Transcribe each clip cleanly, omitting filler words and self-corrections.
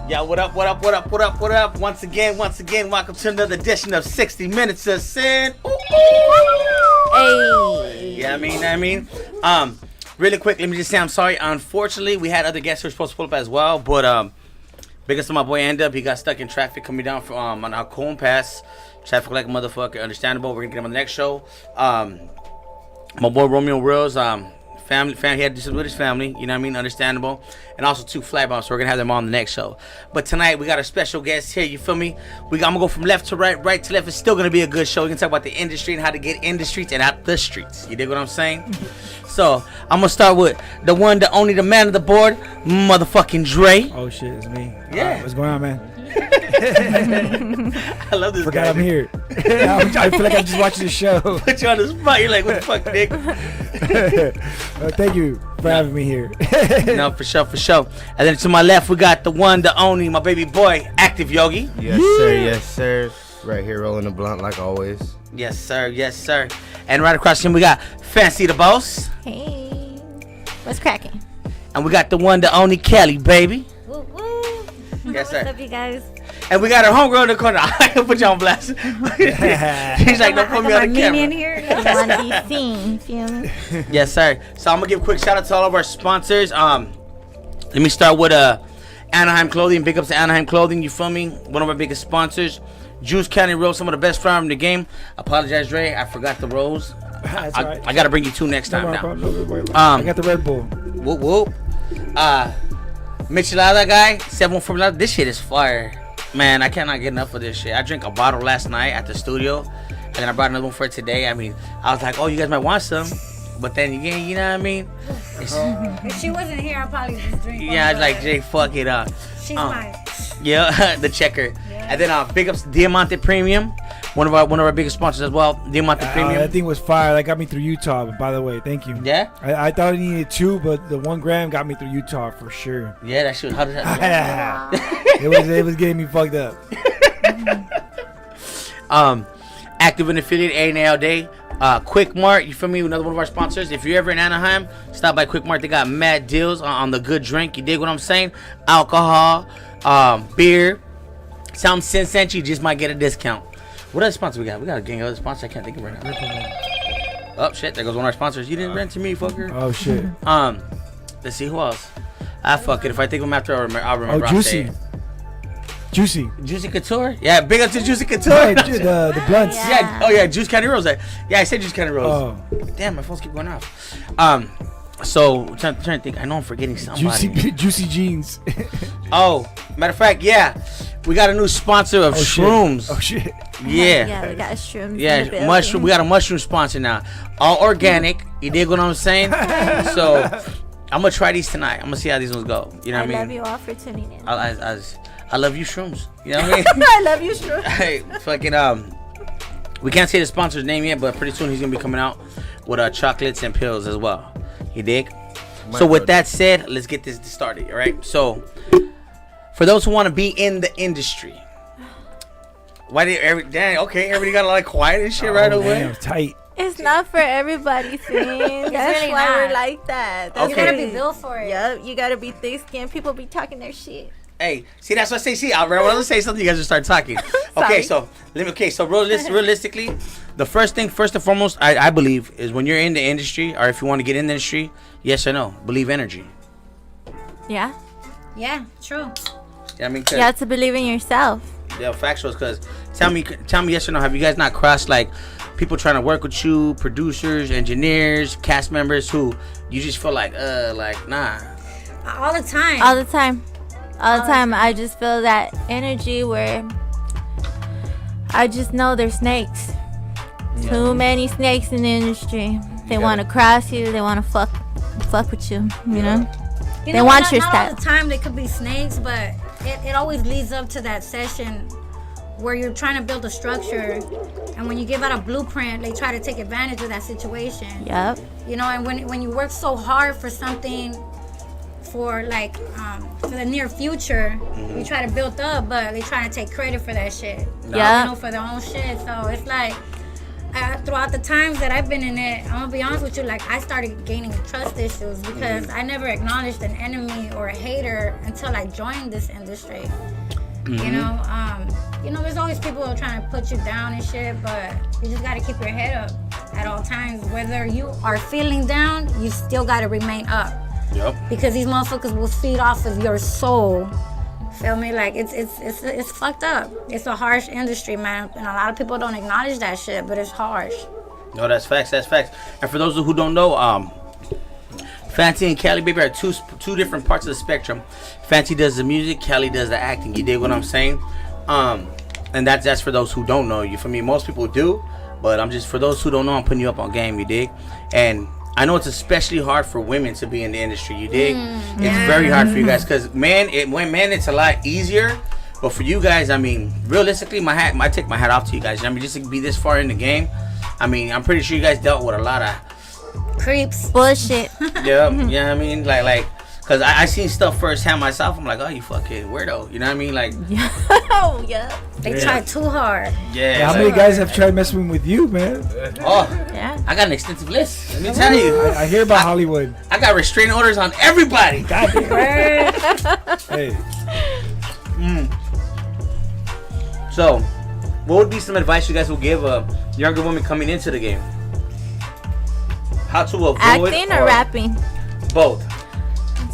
Yeah, what up, what up, what up, what up, what up? Once again, welcome to another edition of 60 Minutes of Sin. Ooh, ooh. Hey. Yeah, I mean. Really quick, let me just say I'm sorry. Unfortunately, we had other guests who were supposed to pull up as well, but biggest of my boy End Up, he got stuck in traffic coming down from on our Cone Pass. Traffic like a motherfucker, understandable. We're gonna get him on the next show. My boy Romeo Reels, family, he had to do something with his family, you know what I mean, understandable. And also 2 Flatbombs, so we're gonna have them on the next show. But tonight we got a special guest here, you feel me? I'm gonna go from left to right, right to left. It's still gonna be a good show. We're gonna talk about the industry and how to get in the streets and out the streets. You dig what I'm saying? So I'm gonna start with the one, the only, the man of the board, motherfucking Dre. Oh shit, it's me. Yeah. What's going on, man? I love this Forgot guy. I'm here. I feel like I'm just watching the show. Put you on the spot. You're like, what the fuck, Nick? Thank you for having me here. No, for sure. And then to my left, we got the one, the only, my baby boy, Active Yogi. Yes, sir. Right here rolling the blunt like always. Yes, sir. And right across him, we got Fancy the Boss. Hey. What's cracking? And we got the one, the only Kelly, baby. Woo woo. Yes, sir. What's up, you guys? And we got our homegirl in the corner. I can put you on blast. She's like, don't put me on the camera. In here. Want to be seen, feel me? Yes, sir. So I'm gonna give a quick shout out to all of our sponsors. Let me start with Anaheim Clothing. Big ups to Anaheim Clothing. You feel me? One of our biggest sponsors. Juice County Rose, some of the best flower in the game. Apologize, Dre. I forgot the rose. That's I, right. I gotta bring you 2 next time now. I got the Red Bull. Whoop whoop. Michelada guy, 714. This shit is fire. Man, I cannot get enough of this shit. I drank a bottle last night at the studio, and then I brought another one for today. I mean, I was like, oh, you guys might want some. But then again, you know what I mean? If she wasn't here, I'd probably just drink one. Yeah, I was like, Jay, fuck it up. She's mine. Yeah, the checker. Yeah. And then big ups Diamante Premium, one of our biggest sponsors as well. Diamante Premium. That thing was fire. That got me through Utah, by the way. Thank you. Yeah? I thought I needed 2, but the 1 gram got me through Utah for sure. Yeah, that shit. How did that? It was getting me fucked up. Active and affiliate A&L Day. Quick Mart, you feel me? Another one of our sponsors. If you're ever in Anaheim, stop by Quick Mart. They got mad deals on the good drink. You dig what I'm saying? Alcohol, beer. Some cent you just might get a discount. What other sponsor we got? We got a gang of other sponsors. I can't think of right now. Oh shit, there goes one of our sponsors. You didn't rent to me, fucker. Oh shit. Let's see who else. Fuck it. If I think of them after, I'll remember. Oh, Juicy. Juicy Couture? Yeah, big up to Juicy Couture. The blunts. Yeah. Oh yeah, Juice County Rose. Yeah, I said Juice County Rose. Oh. Damn, my phones keep going off. So trying to think. I know I'm forgetting somebody. Juicy jeans. Oh, matter of fact, yeah, we got a new sponsor of shrooms. Oh shit. Yeah. Yeah, we got shrooms. Yeah, mushroom. We got a mushroom sponsor now. All organic. You dig what I'm saying? So I'm gonna try these tonight. I'm gonna see how these ones go. You know what I mean? I love you all for tuning in. I love you shrooms. You know what I mean? I love you, shrooms. Hey, fucking we can't say the sponsor's name yet, but pretty soon he's gonna be coming out with chocolates and pills as well. You dig? So with that said, let's get this started. All right. So for those who want to be in the industry, why did everybody got a lot of quiet and shit right away? Damn, tight. It's not for everybody, thing. That's really why not. we're like that. That's Okay. You gotta be built for it. Yep, you gotta be thick-skinned. People be talking their shit. Hey, see, that's what I say. See, when I say something, you guys just start talking. Okay, so realistically, the first and foremost, I believe, is when you're in the industry, or if you want to get in the industry, yes or no, believe energy. Yeah. Yeah, true. Yeah, I mean, You have to believe in yourself. yeah, factuals. Because tell me yes or no, have you guys not crossed like people trying to work with you, producers, engineers, cast members who you just feel like nah. All the time. All the time. All the time. I just feel that energy where I just know there's snakes. Yeah. Too many snakes in the industry. They want to cross you. They want to fuck with you. You know. You They know, want not, your not style. all the time they could be snakes, but it always leads up to that session where you're trying to build a structure, and when you give out a blueprint, they try to take advantage of that situation. Yep. You know, and when you work so hard for something for the near future, you try to build up, but they try to take credit for that shit. Yeah. You know, for their own shit. So it's like throughout the times that I've been in it, I'm gonna be honest with you, like I started gaining trust issues because I never acknowledged an enemy or a hater until I joined this industry. You know, there's always people trying to put you down and shit, but you just gotta keep your head up at all times. Whether you are feeling down, you still gotta remain up. Yep. Because these motherfuckers will feed off of your soul. Feel me? Like it's fucked up. It's a harsh industry, man, and a lot of people don't acknowledge that shit, but it's harsh. No, that's facts. That's facts. And for those who don't know, Fancy and Cali Baby are two different parts of the spectrum. Fancy does the music, Cali does the acting. You dig what I'm saying? And that's for those who don't know. You for me, most people do, but I'm just for those who don't know, I'm putting you up on game. You dig? And I know it's especially hard for women to be in the industry. You dig? It's very hard for you guys because men, it's a lot easier. But for you guys, I mean, realistically, I take my hat off to you guys. I mean, just to be this far in the game, I mean, I'm pretty sure you guys dealt with a lot of Creeps. Bullshit. yeah, you know what I mean? Like, cause I seen stuff firsthand myself. I'm like, oh, you fucking weirdo. You know what I mean? Like, Oh, yeah. They try too hard. yeah. How many guys have tried messing with you, man? Oh, Yeah. I got an extensive list. Let me tell you. I hear about Hollywood. I got restraining orders on everybody. Goddamn. Hey, So, what would be some advice you guys would give a younger woman coming into the game? How to avoid Acting or rapping? both?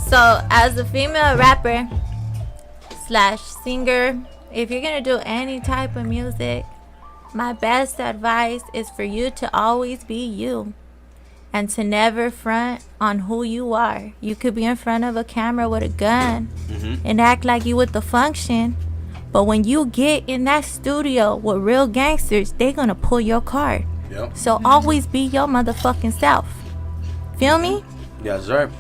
So, as a female rapper / singer, if you're gonna do any type of music, my best advice is for you to always be you and to never front on who you are. You could be in front of a camera with a gun and act like you with the function, but when you get in that studio with real gangsters, they gonna pull your card. Yep. So always be your motherfucking self. Feel me? Yes, sir.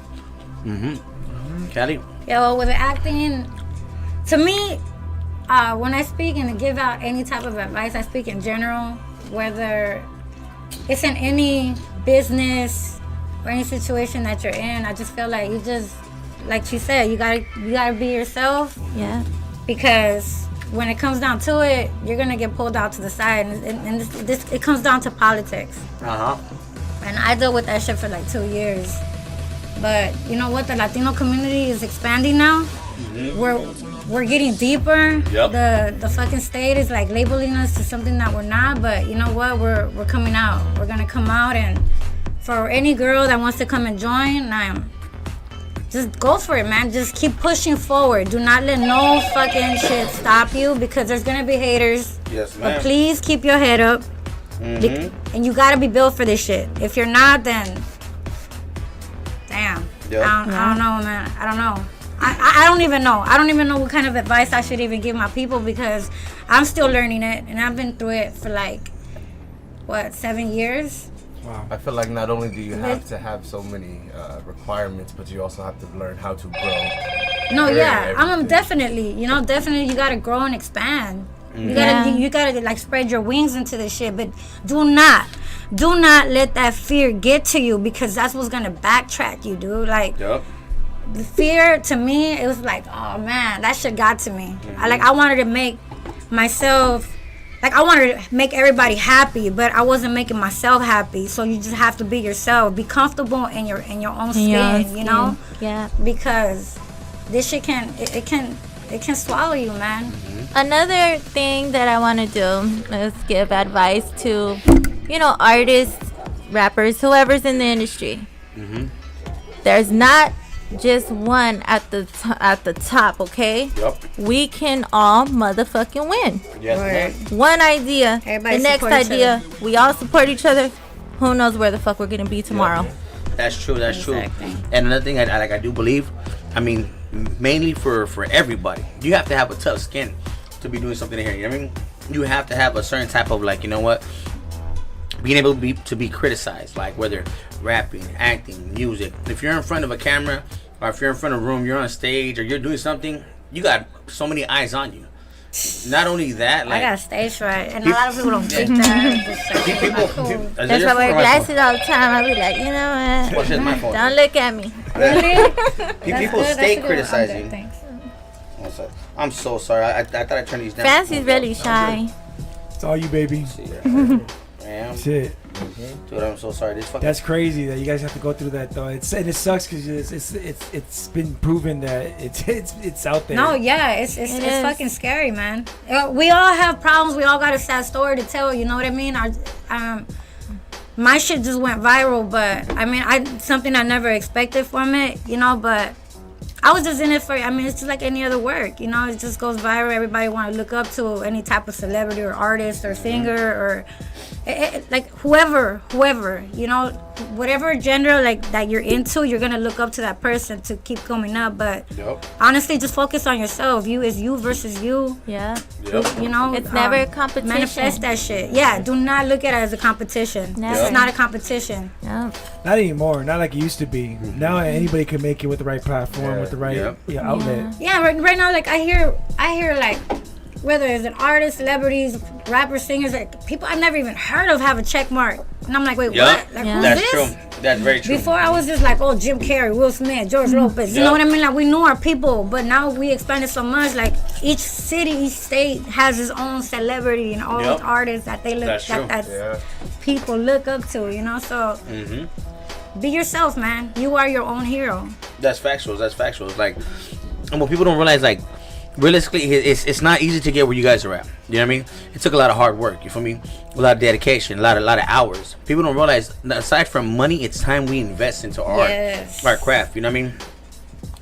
Cali? Yeah, well, with acting, to me, when I speak and give out any type of advice, I speak in general, whether it's in any business or any situation that you're in. I just feel like you just, like you said, you gotta be yourself, Yeah. because when it comes down to it, you're gonna get pulled out to the side, and this it comes down to politics. And I dealt with that shit for like 2 years. But you know what? The Latino community is expanding now. We're getting deeper. Yep. The fucking state is like labeling us to something that we're not. But you know what? We're coming out. We're gonna come out, and for any girl that wants to come and join, just go for it, man. Just keep pushing forward. Do not let no fucking shit stop you, because there's gonna be haters. Yes, But ma'am. please keep your head up. And you gotta be built for this shit. If you're not, then damn. Yep. I don't know, man. I don't know. I don't even know. I don't even know what kind of advice I should even give my people, because I'm still learning it, and I've been through it for like, 7 years? I feel like not only do you have to have so many requirements, but you also have to learn how to grow. No, yeah. I'm everything. definitely, you gotta grow and expand. You gotta like spread your wings into this shit, but do not let that fear get to you, because that's what's gonna backtrack you, dude. Like, Yep. the fear, to me, it was like, oh man, that shit got to me. I wanted to make myself, like, I wanted to make everybody happy, but I wasn't making myself happy. So you just have to be yourself, be comfortable in your own skin, you know? Yeah. Because this shit it can swallow you, man. Another thing that I want to do is give advice to, artists, rappers, whoever's in the industry. There's not just one at the top, okay? Yep. We can all motherfucking win. Yes, ma'am. One idea, Everybody the next support each idea, we all support each other. Who knows where the fuck we're gonna be tomorrow? That's true. That's Exactly. true. And another thing, I do believe, I mean, mainly for everybody, you have to have a tough skin to be doing something here. You know what I mean? You have to have a certain type of, like, you know what, being able to be criticized, like whether rapping, acting, music. If you're in front of a camera, or if you're in front of a room, you're on stage, or you're doing something, you got so many eyes on you. Not only that, I like, got stage fright, and a lot of people don't think that. It's just like, people, cool. That's why I wear glasses all the time. I be like, you know Well, what? shit, my fault. Don't look at me. People Good, stay that's a good criticizing. one. Thanks. What's up? I'm so sorry. I thought I turned these down. Fancy's really shy. it's all you, baby. Man, That's it. dude, I'm so sorry. This fucking. That's crazy that you guys have to go through that though. And it sucks because it's been proven that it's out there. No, yeah, it's is. fucking scary, man. We all have problems. We all got a sad story to tell. You know what I mean? My shit just went viral, but I mean, something I never expected from it, you know. But I was just in it for. I mean, it's just like any other work, you know. It just goes viral. Everybody want to look up to any type of celebrity or artist or singer or like whoever, you know, whatever gender like that you're into, you're gonna look up to that person to keep coming up. But honestly, just focus on yourself. You is you versus you. Yeah. You know, It's never a competition. Manifest that shit. Yeah, do not look at it as a competition. Never. It's not a competition. No. Not anymore. Not like it used to be. Now anybody can make it with the right platform, with the right outlet. Yeah, right now, like I hear like whether it's an artist, celebrities, rappers, singers, like people I've never even heard of have a check mark, and I'm like, wait, what? Like who's That's this? true. That's very true. Before I was just like, oh, Jim Carrey, Will Smith, George Lopez. You know what I mean? Like we knew our people, but now we expanded so much. Like each city, each state has its own celebrity and all those artists that they look that people look up to. You know, so be yourself, man. You are your own hero. That's factual. That's factual. It's like, and what people don't realize, like, realistically, it's not easy to get where you guys are at. You know what I mean? It took a lot of hard work. You feel me? A lot of dedication, a lot of hours. People don't realize that aside from money, it's time we invest into our our craft. You know what I mean?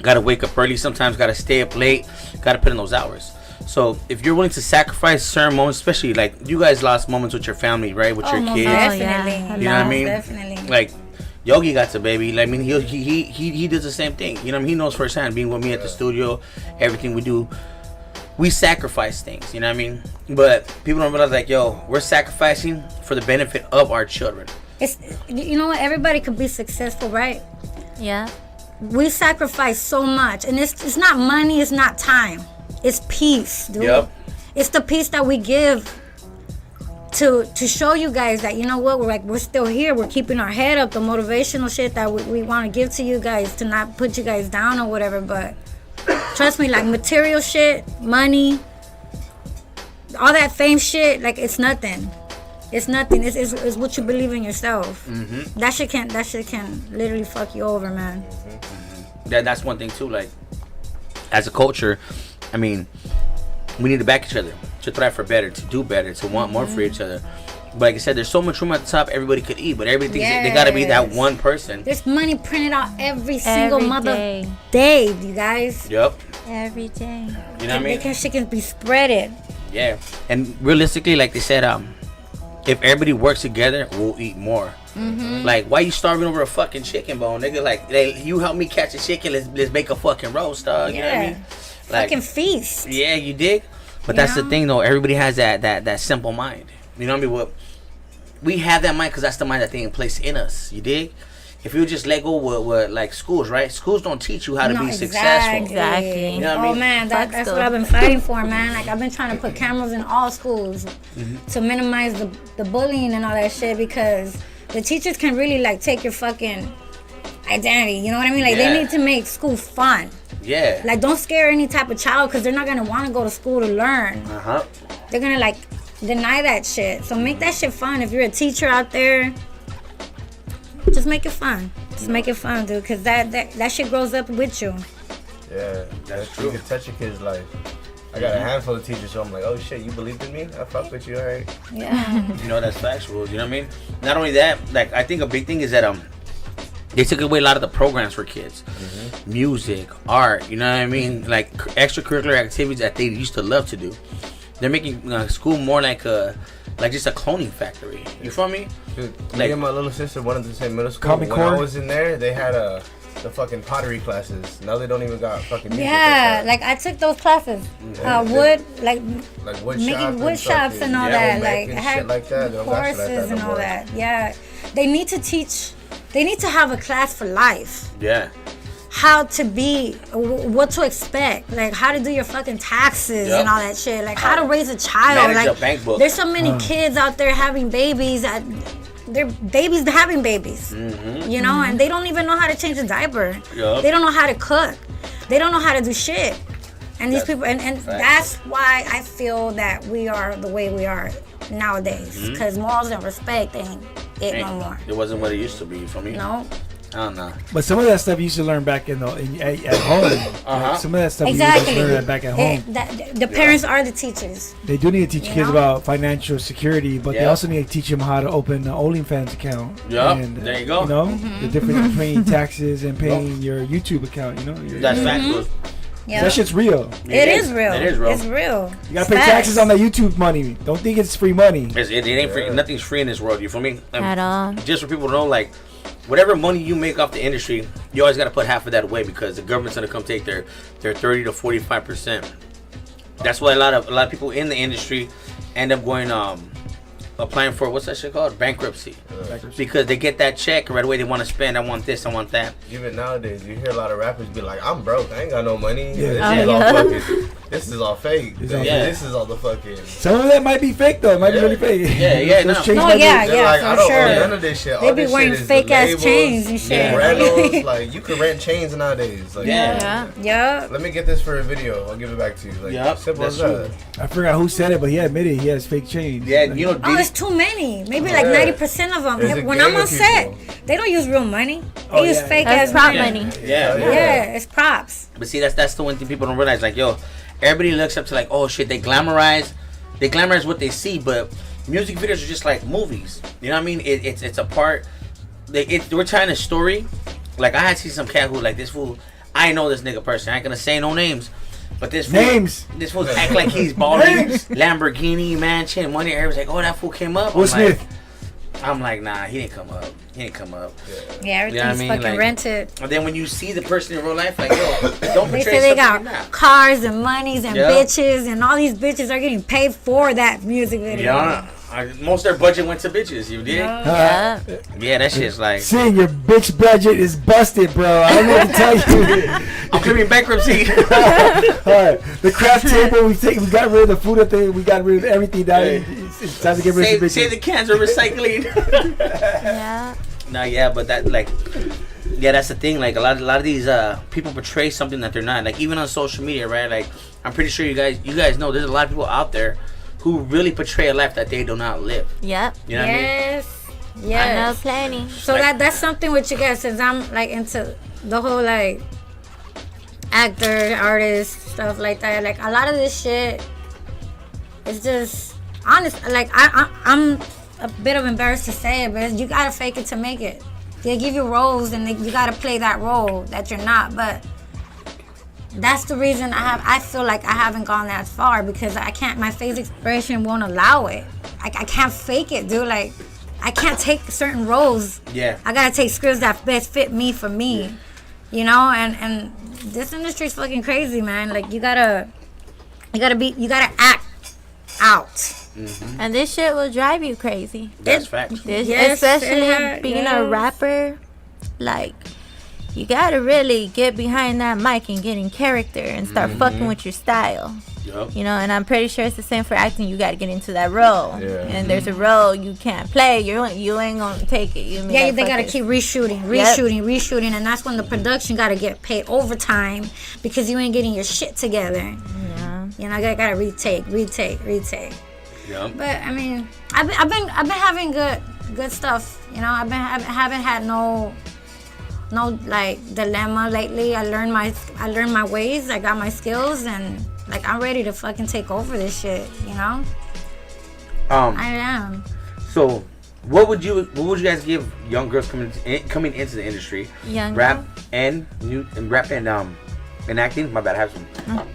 Got to wake up early. Sometimes got to stay up late. Got to put in those hours. So if you're willing to sacrifice certain moments, especially like you guys lost moments with your family, right? With your kids. Definitely. You know what I mean? Definitely. Like Yogi got to baby. Like, I mean, he does the same thing. You know what I mean? He knows firsthand. Being with me at the studio, everything we do, we sacrifice things. You know what I mean? But people don't realize, like, yo, we're sacrificing for the benefit of our children. It's, you know what? Everybody could be successful, right? Yeah. We sacrifice so much, and it's not money. It's not time. It's peace, dude. Yep. It's the peace that we give to show you guys that, you know what, we're still here. We're keeping our head up. The motivational shit that we want to give to you guys to not put you guys down or whatever. But trust me, like material shit, money, all that fame shit, like it's nothing. It's nothing. It's what you believe in yourself. That shit can literally fuck you over, man. That's one thing too. Like, as a culture, I mean, we need to back each other, to thrive for better, to do better, to want more for each other. But like I said, there's so much room at the top. Everybody could eat, but everybody thinks they gotta be that one person. There's money printed out every single day, you guys. Yep. Every day. You know what I mean? Shit can be spreaded. Yeah. And realistically, like they said, if everybody works together, we'll eat more. Like, why you starving over a fucking chicken bone, nigga? Like, you help me catch a chicken, let's make a fucking roast, dog. You know what I mean? Like, Fucking feast. Yeah, you dig? But that's the thing, though. Everybody has that simple mind. You know what I mean? What we have that mind because that's the mind that they in place in us. You dig? If you just let go with like schools, right? Schools don't teach you how to be successful. Exactly. You know what I mean? Man, that's what I've been fighting for, man. Like, I've been trying to put cameras in all schools to minimize the bullying and all that shit, because the teachers can really like take your fucking identity. You know what I mean? Like, they need to make school fun. Yeah. Like, don't scare any type of child, because they're not gonna want to go to school to learn. They're gonna like deny that shit. So make that shit fun. If you're a teacher out there, just make it fun. Just make it fun, dude, because that shit grows up with you. Yeah, that's true. You can touch a kid's life. I got a handful of teachers, so I'm like, oh shit, you believed in me? I fuck with you, alright. Yeah. You know, that's factual. You know what I mean? Not only that, like, I think a big thing is that they took away a lot of the programs for kids. Music, art, you know what I mean? Like, extracurricular activities that they used to love to do. They're making school more like just a cloning factory. You feel me? Dude, Like- me and my little sister wanted to say middle school. Common When Core? I was in there, they had the fucking pottery classes. Now they don't even got fucking music. Yeah, like I took those classes. Wood, like wood making shop wood shops and all that. Like and had shit like that. They don't got shit like courses that no and all more. that. Yeah, they need to teach. They need to have a class for life. Yeah. How to be, what to expect, like how to do your fucking taxes and all that shit, like how to raise a child. Manage a Like bank book. there's so many kids out there having babies that they're babies having babies, you know, and they don't even know how to change a diaper. Yup. They don't know how to cook. They don't know how to do shit. And these That's people, and that's why I feel that we are the way we are. nowadays. Because morals and respect ain't it no more. It wasn't what it used to be. You feel me? No. I don't know. But some of that stuff you used to learn back at home. Like, some of that stuff Exactly. you used to learn back at home. The parents are the teachers. They do need to teach You kids know? about financial security, but they Yeah. also need to teach them how to open an OnlyFans account. Yup, And, there you go. You know, the difference between taxes and paying your YouTube account. You know, That's factual. Yeah. that shit's real. It is real. It is real. It's real. You gotta pay taxes on that YouTube money. Don't think it's free money. It ain't free. Nothing's free in this world. You feel me? At all. Just for people to know, like, whatever money you make off the industry, you always got to put half of that away because the government's gonna come take their 30 to 45%. That's why a lot of people in the industry end up going applying for what's that shit called? Bankruptcy. Because they get that check right away. They want to spend. I want this. I want that. Even nowadays, you hear a lot of rappers be like, "I'm broke. I ain't got no money. Yeah. This is all fake. It's all This is all the fucking." Some of that might be fake though. It might be really fake. Yeah, Those no. chains No, might be- yeah, They're like, I for don't sure. own none of this shit. They All be this wearing shit is fake the ass labels, chains and shit. Yeah. Rentals, like you can rent chains nowadays. Like, Yeah. Yeah. Yup. let me get this for a video. I'll give it back to you. Like, Yup, simple that's as that. I forgot who said it, but he admitted he has fake chains. Yeah, Like, you know, Oh, Diddy- it's too many. Maybe like Yeah. 90% of them. There's a When gang I'm on of set, people. they don't use real money. They Oh, use yeah. fake That's ass prop money. money. yeah. Yeah, it's props. But see, that's the one thing people don't realize. Like, yo, everybody looks up to like, oh shit, they glamorize what they see, but music videos are just like movies. You know what I mean? It's a part. We're telling a story. Like, I had seen some cat who like this fool. I know this nigga person. I ain't gonna say no names, but this fool, Names. This fool act like he's balling. Names. Lamborghini, mansion, money. Everybody's like, oh, that fool came up. Will Smith. I'm like, nah, he didn't come up. He didn't come up. Yeah, everything's You know what I mean? fucking Like- rented. And then when you see the person in real life, like, yo, don't They portray say they something got you're not. cars and monies and Yeah. bitches, and all these bitches are getting paid for that music video. Yeah, most of their budget went to bitches. You did? Yeah. Yeah, that shit's like Seeing your bitch budget is busted, bro. I don't know what to tell you. I'm claiming bankruptcy. Alright, the craft table we got rid of the food up there. We got rid of everything. Now Hey. it's time to get rid of the Save bitches. the cans of recycling. Yeah. No, yeah, but that like, yeah, that's the thing. Like a lot of these people portray something that they're not. Like even on social media, right? Like I'm pretty sure you guys know there's a lot of people out there who really portray a life that they do not live. Yep. You know what I mean? Yes. I know Yes. plenty. So that's something with you guys, since I'm like into the whole like actor, artist stuff like that. Like a lot of this shit, it's just honest. Like I'm a bit of embarrassed to say it, but you gotta fake it to make it. They give you roles, and you gotta play that role that you're not. But that's the reason I feel like I haven't gone that far, because I can't. My face expression won't allow it. I can't fake it, dude. Like I can't take certain roles. Yeah. I gotta take scripts that best fit me for me, you know. And this industry's fucking crazy, man. Like you gotta act out. And this shit will drive you crazy. That's facts. This, Yes, especially yeah, being a yes. rapper, like you gotta really get behind that mic and get in character and start fucking with your style. Yup. You know, and I'm pretty sure it's the same for acting. You gotta get into that role, Yeah. and there's a role you can't play. You ain't gonna take it. Yeah, they gotta keep reshooting, and that's when the production gotta get paid overtime because you ain't getting your shit together. Yeah. You know, I gotta retake. Yup. But I mean, I've been having good stuff. You know, I haven't had no like dilemma lately. I learned my ways. I got my skills, and like I'm ready to fucking take over this shit. You know, I am. So, what would you guys give young girls coming into the industry? Young rap girl? and acting. My bad, I have some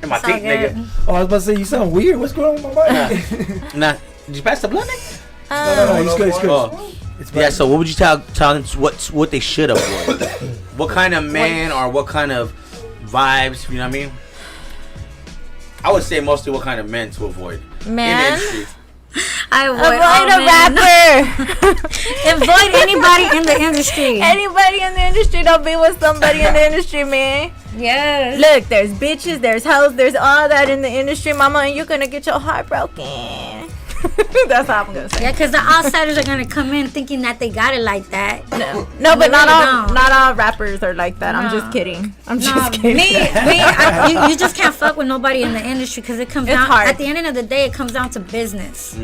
in my It's all teeth, nigga. good. Oh, I was about to say you sound weird. What's going on with my mic? Nah, did you pass the blunt, nigga? No, he's good. He's good. Oh. It's Yeah. fine. So, what would you tell them what they should avoid? What kind of man or what kind of vibes? You know what I mean? I would say mostly what kind of men to avoid in the Man? industry. I avoid Avoid a rapper. Avoid anybody in the industry. Anybody in the industry, don't be with somebody in the industry, man. Yes. Look, there's bitches, there's hoes, there's all that in the industry, mama, and you're gonna get your heart broken. That's all I'm gonna say. Yeah, because the outsiders are gonna come in thinking that they got it like that. No, but not really all don't. not all rappers are like that. I'm No. just kidding. I'm No, just kidding. you just can't fuck with nobody in the industry because it comes It's down. hard. At the end of the day, it comes down to business.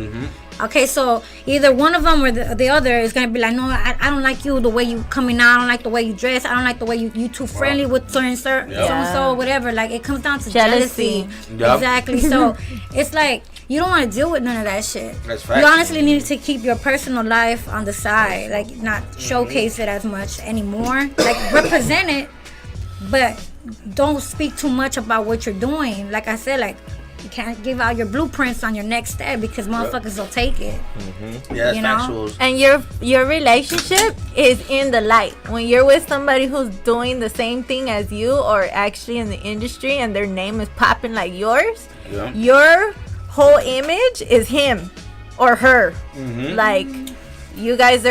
Okay, so either one of them or the other is gonna be like, no, I don't like you the way you coming out. I don't like the way you dress. I don't like the way you too friendly with certain so and so, whatever. Like it comes down to jealousy. Yep. Exactly. So it's like you don't want to deal with none of that shit. That's facts. You honestly need to keep your personal life on the side, like not showcase it as much anymore. Like represent it, but don't speak too much about what you're doing. Like I said, like. You can't give out your blueprints on your next step because motherfuckers will take it. Yeah, that's You know? factuals. And your relationship is in the light. When you're with somebody who's doing the same thing as you or actually in the industry and their name is popping like yours, Yeah. your whole image is him or her. Like you guys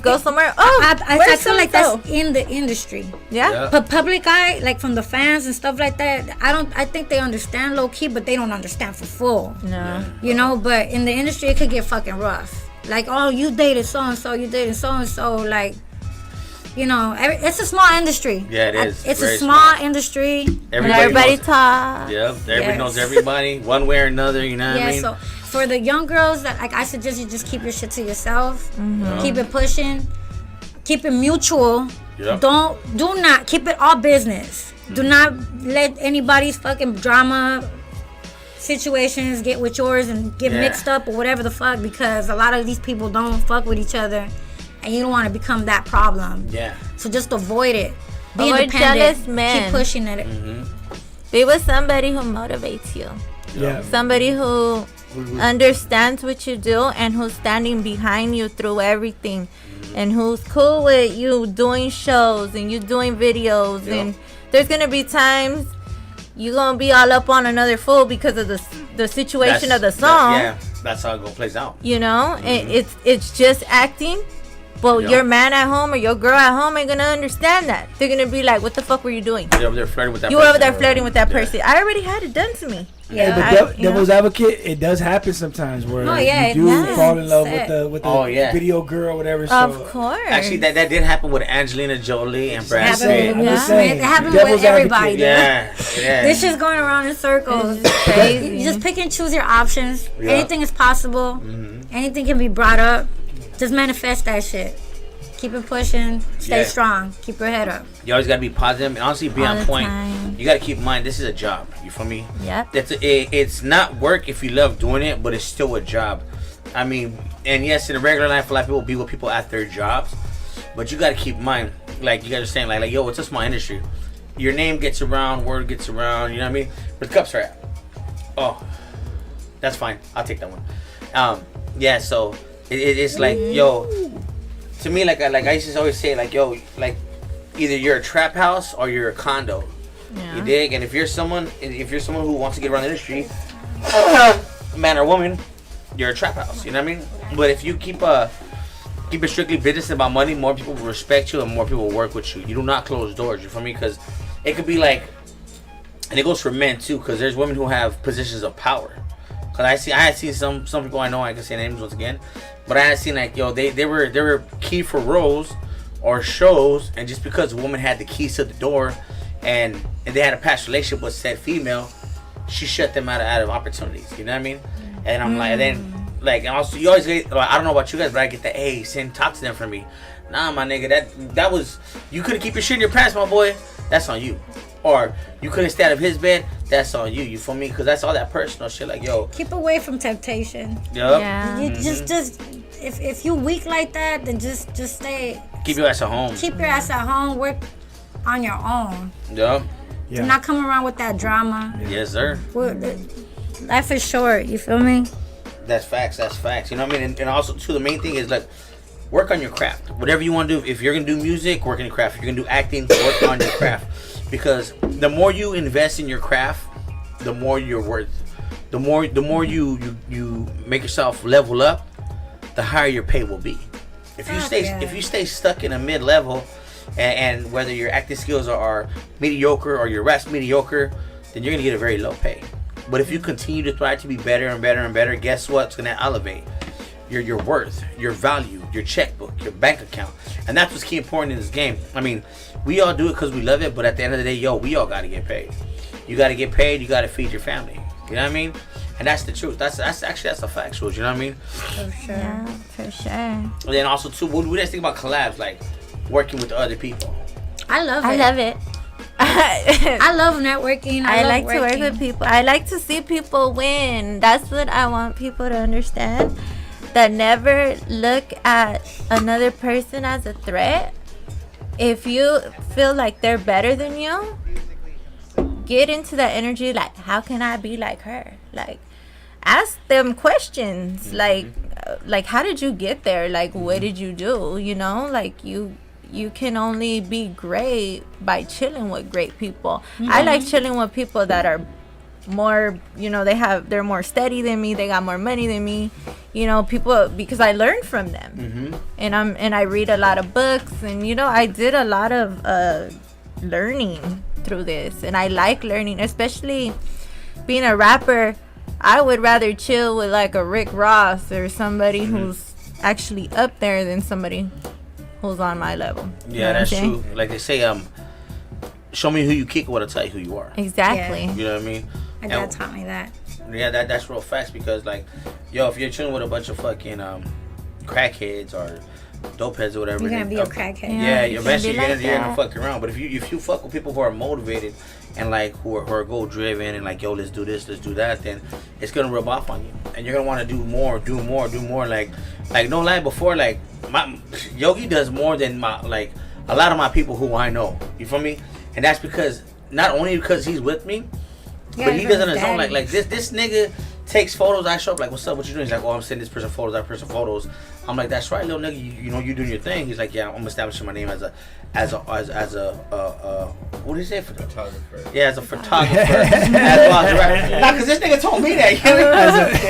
go somewhere. Oh, I where's feel like so-and-so? that's in the industry. Yeah. But public eye, like from the fans and stuff like that, I think they understand low key, but they don't understand for full. No. You know, but in the industry it could get fucking rough. Like, oh, you dated so and so, you dated so and so, like, you know, it's a small industry. Yeah, it is. It's Very a small small. industry. Everybody knows. talk. Yep, everybody Yes. knows everybody, one way or another. You know what I Yeah, mean? so for the young girls, that like I suggest you just keep your shit to yourself. Keep it pushing. Keep it mutual. Yep. Do not keep it all business. Do not let anybody's fucking drama situations get with yours and get Yeah. mixed up or whatever the fuck, because a lot of these people don't fuck with each other and you don't want to become that problem. Yeah. So just avoid it. Be Avoid independent. jealous men. Keep pushing it. Be with somebody who motivates you. Yeah. Somebody who understands what you do and who's standing behind you through everything and who's cool with you doing shows and you doing videos. And there's gonna be times you're gonna be all up on another fool because of the situation of the song. Yeah, that's how it plays out. You know, it's just acting. But Yeah. your man at home or your girl at home ain't gonna understand that. They're gonna be like, "What the fuck were you doing? You're over there flirting with that You person. over there flirting with that Yeah. person. I already had it done to me." Hey, but I- you know? devil's advocate, it does happen sometimes where Oh, yeah, you it do does. fall in love with Sad. the Oh, yeah. video girl or whatever. So Of course. Actually, that did happen with Angelina Jolie and Brad Happened Pitt. with I'm Will just Smith. saying, It happened devil's with everybody. advocate. Yeah, yeah. This shit's going around in circles. It's crazy. You just pick and choose your options. Yeah. Anything is possible. Anything can be brought up. Just manifest that shit. Keep it pushing. Stay Yeah. strong. Keep your head up. You always gotta be positive and honestly be All on the point. time. You gotta keep in mind this is a job. You feel me? Yep. It's not work if you love doing it, but it's still a job. I mean, and yes, in the regular life, a lot of people be with people at their jobs, but you gotta keep in mind, like you guys are saying, like yo, it's a small industry. Your name gets around, word gets around. You know what I mean? Where the cups are at? Oh, that's fine. I'll take that one. Yeah. So it's like yo. To me, like I used to always say, like yo, like either you're a trap house or you're a condo. You dig? And if you're someone who wants to get around the industry, man or woman, you're a trap house. You know what I mean? But if you keep it strictly business about money, more people will respect you and more people will work with you. You do not close doors. You feel me? Because it could be like, and it goes for men too. Because there's women who have positions of power. Cause I had seen some people I know, I can say names once again, but I had seen like yo they were key for roles or shows, and just because a woman had the keys to the door and they had a past relationship with said female, she shut them out of opportunities. You know what I mean? And I'm like, and then like, and also you always get, like, I don't know about you guys, but I get the hey, talk to them for me. Nah, my nigga, that was, you couldn't keep your shit in your pants, my boy. That's on you. Or you couldn't stay out of his bed. That's on you. You feel me? Because that's all that personal shit. Like yo, Keep away from temptation. yup. Yeah. You just if you weak like that, then just stay. Keep your ass at home. Keep your ass at home. Work on your own. Yup. Yeah. Do not come around with that drama. Yes, sir. Life is short. You feel me? That's facts. That's facts. You know what I mean? And also, too, the main thing is like, work on your craft. Whatever you want to do. If you're gonna do music, work on your craft. If you're gonna do acting, work on your craft. Because the more you invest in your craft, the more you're worth. The more you make yourself level up, the higher your pay will be. If you stay stuck in a mid level, and whether your acting skills are mediocre or your rap's mediocre, then you're gonna get a very low pay. But if you continue to try to be better and better and better, guess what? It's gonna elevate your worth, your value, your checkbook, your bank account. And that's what's key important in this game. I mean, we all do it because we love it, but at the end of the day, yo, we all gotta get paid. You gotta get paid, you gotta feed your family. You know what I mean? And that's the truth. That's a factual. You know what I mean? For sure. Yeah, for sure. And then also too, what do you guys think about collabs, like working with other people? I love it. I love it. I love networking. I love like to work working. with people. I like to see people win. That's what I want people to understand. That never look at another person as a threat. If you feel like they're better than you, get into that energy. Like, how can I be like her? Like, ask them questions. Like how did you get there? Like, what did you do? You know, like you can only be great by chilling with great people. I like chilling with people that are more, you know, they're more steady than me, they got more money than me, you know, people, because I learn from them. And I read a lot of books, and you know, I did a lot of learning through this, and I like learning, especially being a rapper. I would rather chill with like a Rick Ross or somebody who's actually up there than somebody who's on my level. You know Yeah, what I'm that's saying? true. Like they say, show me who you kick with, I'll tell you who you are. Exactly. Yeah. You know what I mean? My dad taught me that. Yeah, that's real facts, because like, yo, if you're chilling with a bunch of fucking crackheads or dope heads or whatever, You're gonna then, be a crackhead. Yeah, you eventually can be you're like gonna that. fuck around. But if you fuck with people who are motivated and like who are goal driven and like, yo, let's do this, let's do that, then it's gonna rub off on you, and you're gonna want to do more. Like no lie, before, like, my Yogi does more than a lot of my people who I know. You feel me? And that's because not only because he's with me, but he does on his own. Like this nigga takes photos. I show up like, what's up? What you doing? He's like, oh, I'm sending this person photos, that person photos. I'm like, that's right, little nigga. You know, you doing your thing. He's like, yeah, I'm establishing my name as a what do you say? Photographer. Yeah, as a photographer. As well as a rapper. Nah, cause this nigga told me that. You know?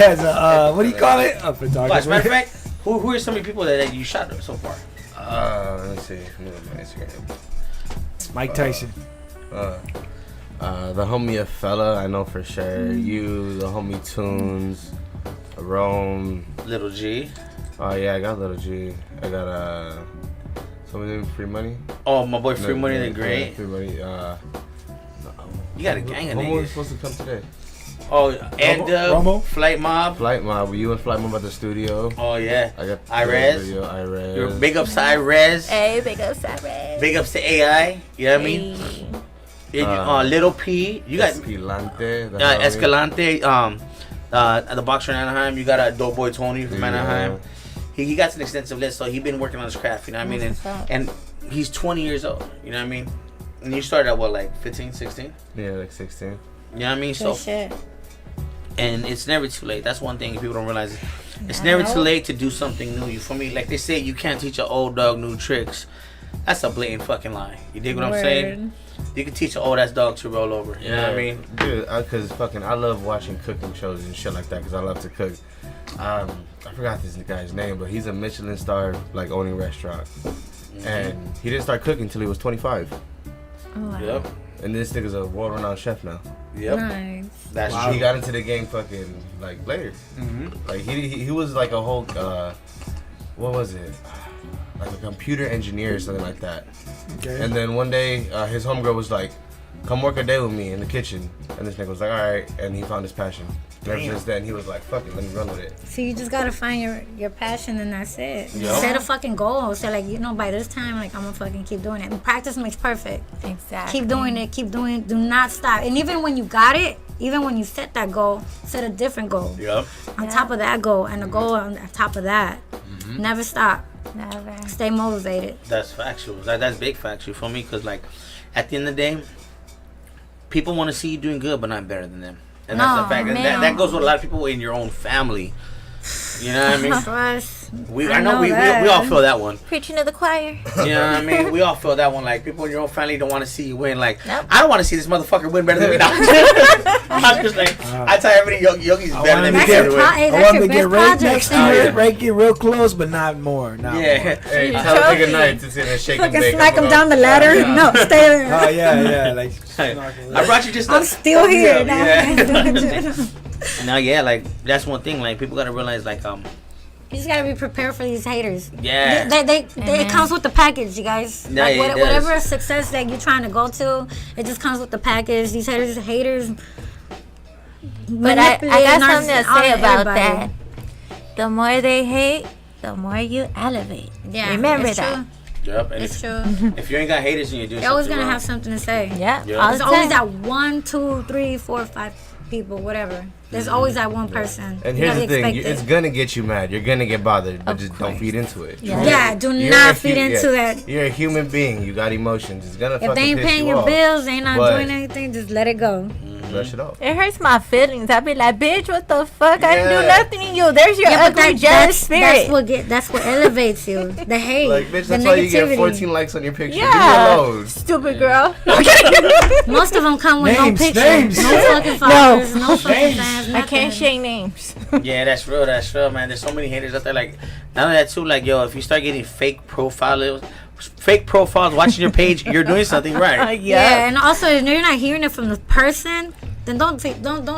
as a what do you call it? A As photographer. a matter of fact, who are some of the people that you shot so far? Let me see. Let me look at my Instagram. Mike Tyson. The homie Fella, I know for sure. You, the homie Tunes, Rome. Little G. Oh yeah, I got Little G. I got somebody named Free Money. Oh, my boy Free Money the Great. Free Money. You got a gang of Who was niggas. supposed to come today? Oh, and Romo? Flight Mob. Flight Mob. Were you and Flight Mob at the studio? Oh yeah. I got the Irez. video. Irez. Your big ups to Irez. Hey, big ups, Cyrus. Big ups to AI. You know what I mean? Little P. You got Escalante. the homie. Escalante. The boxer in Anaheim. You got a dope boy Tony from Yeah. Anaheim. He got an extensive list, so he been working on his craft. You know what I mean? And he's 20 years old. You know what I mean? And you started at what, like 15, 16? Yeah, like 16. You know what I mean? Good So, shit. and it's never too late. That's one thing people don't realize. It's never too late to do something new. You feel me? Like they say, you can't teach an old dog new tricks. That's a blatant fucking lie. You dig what I'm saying? You can teach an old ass dog to roll over. You know what I mean? Dude, cause fucking I love watching cooking shows and shit like that, cause I love to cook. I forgot this guy's name, but he's a Michelin star, like, owning restaurant, and he didn't start cooking until he was 25. Oh, wow. Yep. And this nigga's a world-renowned chef now. Yep. Nice. That's He true. got into the game fucking like later. Like he was like a whole what was it? Like a computer engineer or something like that. Okay. And then one day his homegirl was like, "Come work a day with me in the kitchen." And this nigga was like, "All right." And he found his passion. And ever since then, he was like, "Fuck it, let me run with it." So you just gotta find your passion, and that's it. Yup. Set a fucking goal. So like, you know, by this time, like, I'm gonna fucking keep doing it. And practice makes perfect. Exactly. Keep doing it. Keep doing it. Do not stop. And even when you got it, even when you set that goal, set a different goal Yep. on top of that goal, and a goal on top of that. Never stop. Never. Stay motivated. That's factual. That's big factual for me, because like at the end of the day, people want to see you doing good, but not better than them. And that's No, a fact. And man. that goes with a lot of people in your own family. You know what I mean? Trust. I know we all feel that one. Preaching to the choir. You know what I mean? We all feel that one. Like, people in your own family don't want to see you win. Like, Nope. I don't want to see this motherfucker win better than me. No. I'm just like, I tell everybody, Yogi's I better want than him me. to That's get- your Anyway. hey, I that's want your him to get best right project. next to Oh, you, yeah. right, get real close, but not more. Not Yeah. more. Hey, Your tell a nigga trophy. night to sit and shake and Fucking bake. smack I'm him gonna- down the ladder. Yeah. No, stay there. Oh yeah, like. I brought you just I'm still here. Now. Yeah. Now, yeah, like, that's one thing. Like, people got to realize, like, You just gotta be prepared for these haters. Yeah. It comes with the package, you guys. Yeah, Like, it does. whatever success that you're trying to go to, it just comes with the package. These haters, But I got something to say about everybody. that. The more they hate, the more you elevate. Yeah, Remember it's that. True. Yep. And It's if, true. if you ain't got haters and you're doing They're always something gonna wrong, have something to say. Yeah. Yeah. All There's the always time. that 1, 2, 3, 4, 5 people, whatever. There's always that one person. And You here's gotta the thing: expect it's it. gonna get you mad. You're gonna get bothered, but Of just course. don't feed into it. Yeah. Yeah, do You're not a feed into that. You're a human being. You got emotions. It's gonna If fucking they ain't piss paying you your off. bills, they ain't not But- doing anything, just let it go. Brush it off. It hurts my feelings. I be like, bitch, what the fuck? I didn't do Yeah. nothing to you. There's your Yeah, but ugly, jealous spirit. that's what elevates you. The hate, Like, bitch, the that's why you get negativity. 14 likes on your picture. Yeah. Leave me alone. Stupid girl. Most of them come with Names, no pictures, names. no fucking followers, no fucking Names. fans, I nothing. can't shake names. Yeah, that's real, man. There's so many haters out there. Like, not only that too, like, yo, if you start getting fake profiles watching your page, you're doing something right. Yeah, and also if you're not hearing it from the person, then don't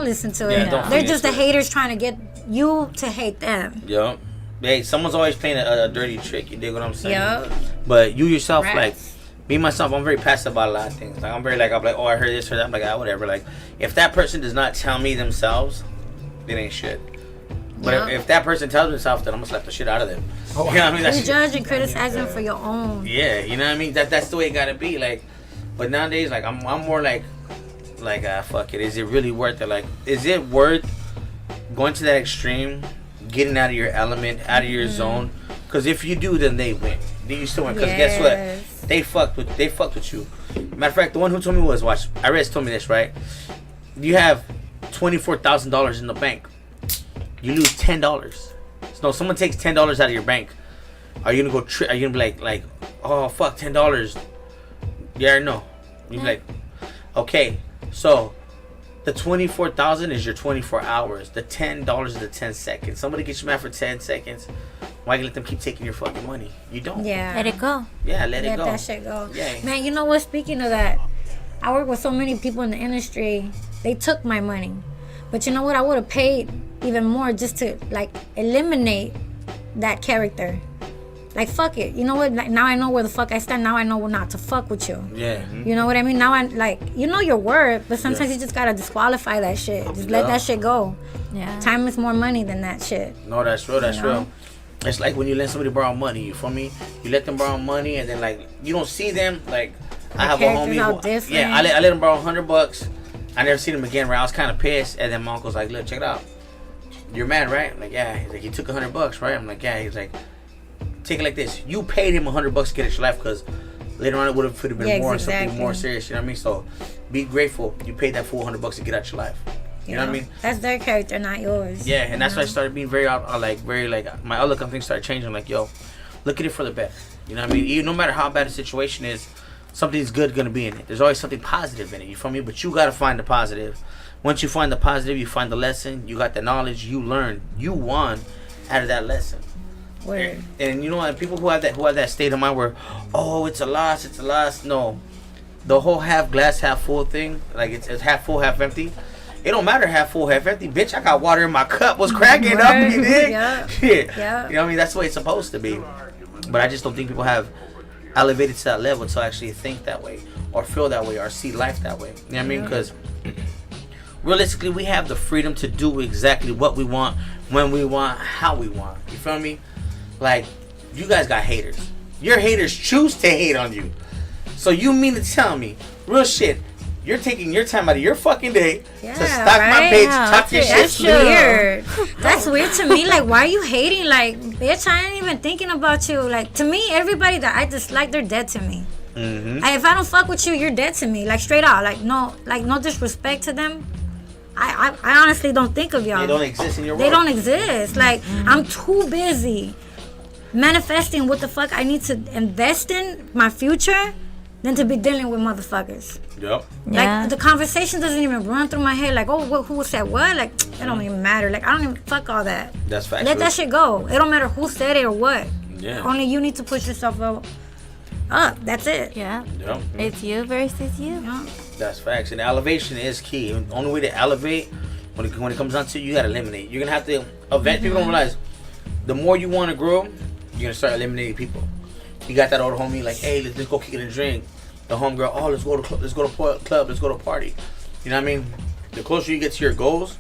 listen to Yeah, it. don't They're feed just the into it. haters trying to get you to hate them. Yo. Hey, someone's always playing a dirty trick. You dig what I'm saying? Yup. But you yourself, Right. like, me myself, I'm very passive about a lot of things. Like, I'm like, oh, I heard this or that. I'm like, whatever. Like, if that person does not tell me themselves, it ain't shit. But Yeah. if that person tells themselves, then I'm gonna slap the shit out of them. Oh. You know what I mean? You That's judge and criticize them for your own. yeah. You know what I mean? That's the way it gotta be. Like, but nowadays, like, I'm more like fuck it. Is it really worth it? Like, is it worth going to that extreme, getting out of your element, out of your zone? Because if you do, then they win. Then you still win. Because guess Yes. what? They fucked with you. Matter of fact, the one who told me was, watch. Iris told me this, right? You have $24,000 in the bank. You lose $10. So someone takes $10 out of your bank. Are you gonna go? Are you gonna be like, oh fuck, $10? Yeah or no? You be like, okay. So the 24,000 is your 24 hours. The $10 is the 10 seconds. Somebody gets you mad for 10 seconds. Why you let them keep taking your fucking money? You don't. Yeah. Let it go. Yeah, let it Let go. that shit go. Yeah. Man, you know what? Speaking of that, I work with so many people in the industry. They took my money. But you know what? I would have paid even more just to, like, eliminate that character. Like, fuck it. You know what? Like, now I know where the fuck I stand. Now I know not to fuck with you. Yeah. You know what I mean? Now I, like, you know your worth, but sometimes Yeah. you just gotta disqualify that shit. Just let Yeah. that shit go. Yeah. Time is more money than that shit. No, that's real. That's You know? real. It's like when you let somebody borrow money. You feel me? You let them borrow money, and then like you don't see them. Like I have a characters homie. all Who, different. yeah, I let him borrow $100. I never seen him again. Right? I was kind of pissed, and then my uncle's like, "Look, check it out. You're mad, right?" I'm like, "Yeah." He's like, "He took $100, right?" I'm like, "Yeah." He's like, "Take it like this. You paid him $100 to get your life, because later on it would have been Yeah, more exactly. something more serious. You know what I mean? So be grateful. You paid that full $100 to get out your life. You know what I mean? That's their character, not yours. Yeah, and that's you why I know? started being very my outlook on things started changing. Like, yo, look at it for the best. You know what I mean? Even no matter how bad a situation is, something's good gonna be in it. There's always something positive in it. You feel me? But you gotta find the positive. Once you find the positive, you find the lesson. You got the knowledge. You learn. You won out of that lesson. Word. And you know what? People who have that state of mind where, oh, it's a loss. No, the whole half glass, half full thing. Like it's half full, half empty. It don't matter half full, half empty. Bitch, I got water in my cup. What's cracking up? You dig? Yeah. Shit. Yeah. You know what I mean? That's the way it's supposed to be. But I just don't think people have elevated to that level to actually think that way or feel that way or see life that way. You know what I mean? Because realistically, we have the freedom to do exactly what we want, when we want, how we want. You feel me? Like, you guys got haters. Your haters choose to hate on you. So you mean to tell me, real shit, you're taking your time out of your fucking day Yeah, to stock my right? page, Yeah, talk your shit, That's sleep. weird. That's weird to me. Like, why are you hating? Like, bitch, I ain't even thinking about you. Like, to me, everybody that I dislike, they're dead to me. Mm-hmm. If I don't fuck with you, you're dead to me. Like, straight out. Like, no disrespect to them. I honestly don't think of y'all. They don't exist in your They world. don't exist. Like, I'm too busy manifesting what the fuck I need to invest in my future than to be dealing with motherfuckers. Yep. Yeah. Like, the conversation doesn't even run through my head. Like, oh, who said what? Like, it don't even matter. Like, I don't even fuck all that. That's facts. Let that shit go. It don't matter who said it or what. Yeah. Only you need to push yourself up. That's it. Yeah. Yep. It's you versus you. Yeah. That's facts. And elevation is key. The only way to elevate, when it comes down to it, you gotta eliminate. You're gonna have to event. People don't realize the more you want to grow, you're gonna start eliminating people. You got that old homie like, hey, let's go kick it and drink. The homegirl, oh, let's go to club, let's go to party. You know what I mean? the closer you get to your goals,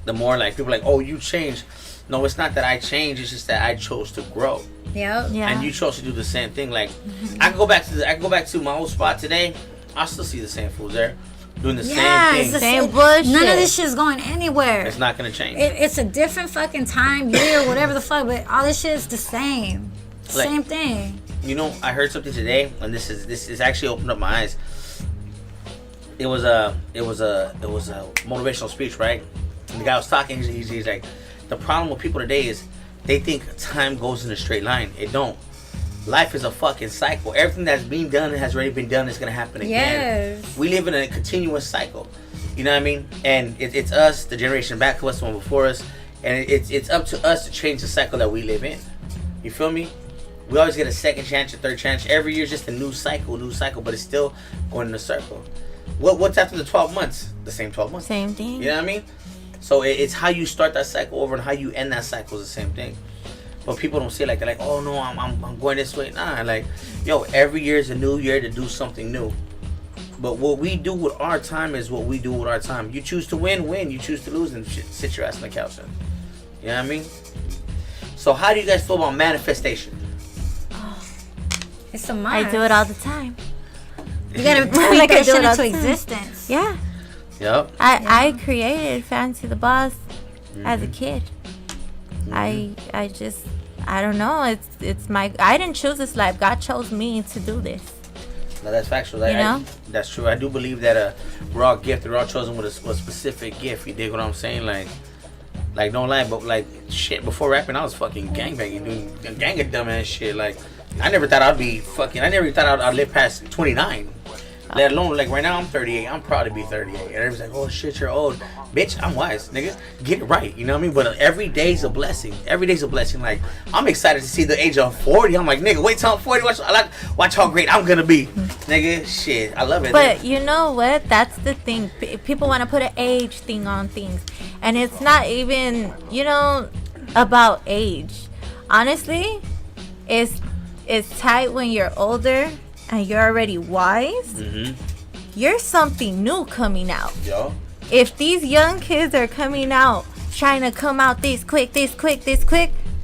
the more like people are like, oh, you changed. No, it's not that I changed. It's just that I chose to grow. Yep. Yeah. And you chose to do the same thing. Like, I can go back to my old spot today. I still see the same fools there doing the Yeah, same it's the thing. Same bullshit. None of this shit's going anywhere. It's not gonna change. It's a different fucking time, year, whatever the fuck, but all this shit is the same. Like- Same thing. You know, I heard something today, and this is actually opened up my eyes. It was a motivational speech, right? And the guy was talking. He's like, the problem with people today is they think time goes in a straight line. It don't. Life is a fucking cycle. Everything that's being done has already been done. It's gonna happen again. Yes. We live in a continuous cycle. You know what I mean? And it's us, the generation back of us, the one before us, and it's up to us to change the cycle that we live in. You feel me? We always get a second chance, a third chance. Every year is just a new cycle, but it's still going in a circle. What's after the 12 months? The same 12 months. Same thing. You know what I mean? So it's how you start that cycle over and how you end that cycle is the same thing. But people don't see it like they're like, oh no, I'm going this way. Nah, like, yo, every year is a new year to do something new. But what we do with our time is what we do with our time. You choose to win. You choose to lose, and shit, sit your ass on the couch. Then. You know what I mean? So how do you guys feel about manifestation? It's a must. I do it all the time. You gotta Like speak I that do shit it all into the time. existence. Yeah. Yep. I created Fancy the Boss as a kid. Mm-hmm. I just I don't know. It's my I didn't choose this life. God chose me to do this. No, that's factual. You know? That's true. I do believe that we're all gifted. We're all chosen with a specific gift. You dig what I'm saying? Like don't lie, but like shit. Before rapping, I was fucking gangbanging, doing a gang of dumbass shit. Like I never thought I'd be fucking. I never thought I'd live past 29. Let alone like right now I'm 38. I'm proud to be 38. And everybody's like, oh shit, you're old, bitch. I'm wise, nigga. Get it right. You know what I mean? But every day's a blessing. Every day's a blessing. Like I'm excited to see the age of 40. I'm like, nigga, wait till I'm 40. Watch how great I'm gonna be, nigga. Shit, I love it. But you know what? That's the thing. People want to put an age thing on things, and it's not even about age. Honestly, it's tight when you're older and you're already wise. Mm-hmm. You're something new coming out. Yo. If these young kids are coming out trying to come out this quick,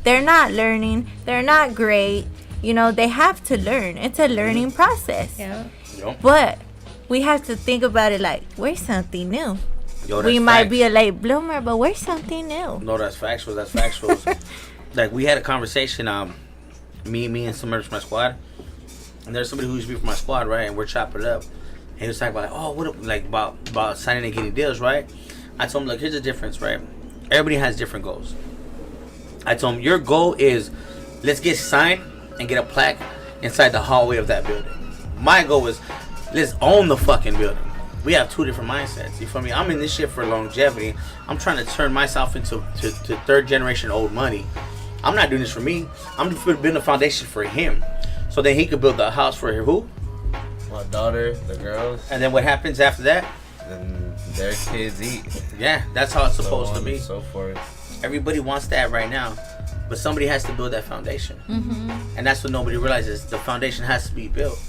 they're not learning. They're not great. They have to learn. It's a learning process. Yeah. Yo. But we have to think about it like we're something new. Yo, that's We might facts. be a late bloomer, but we're something new. No, that's factual. That's factual. Like we had a conversation, me and some members from my squad, and there's somebody who used to be from my squad, right? And we're chopping it up. And he was talking about about signing and getting deals, right? I told him, look, here's the difference, right? Everybody has different goals. I told him your goal is let's get signed and get a plaque inside the hallway of that building. My goal is let's own the fucking building. We have two different mindsets. You feel me? I'm in this shit for longevity. I'm trying to turn myself into third generation old money. I'm not doing this for me. I'm building a foundation for him, so then he could build a house for who? My daughter, the girls, And then what happens after that? and their kids eat. Yeah, that's how it's So supposed to on be. and so forth. Everybody wants that right now, but somebody has to build that foundation, and that's what nobody realizes. The foundation has to be built.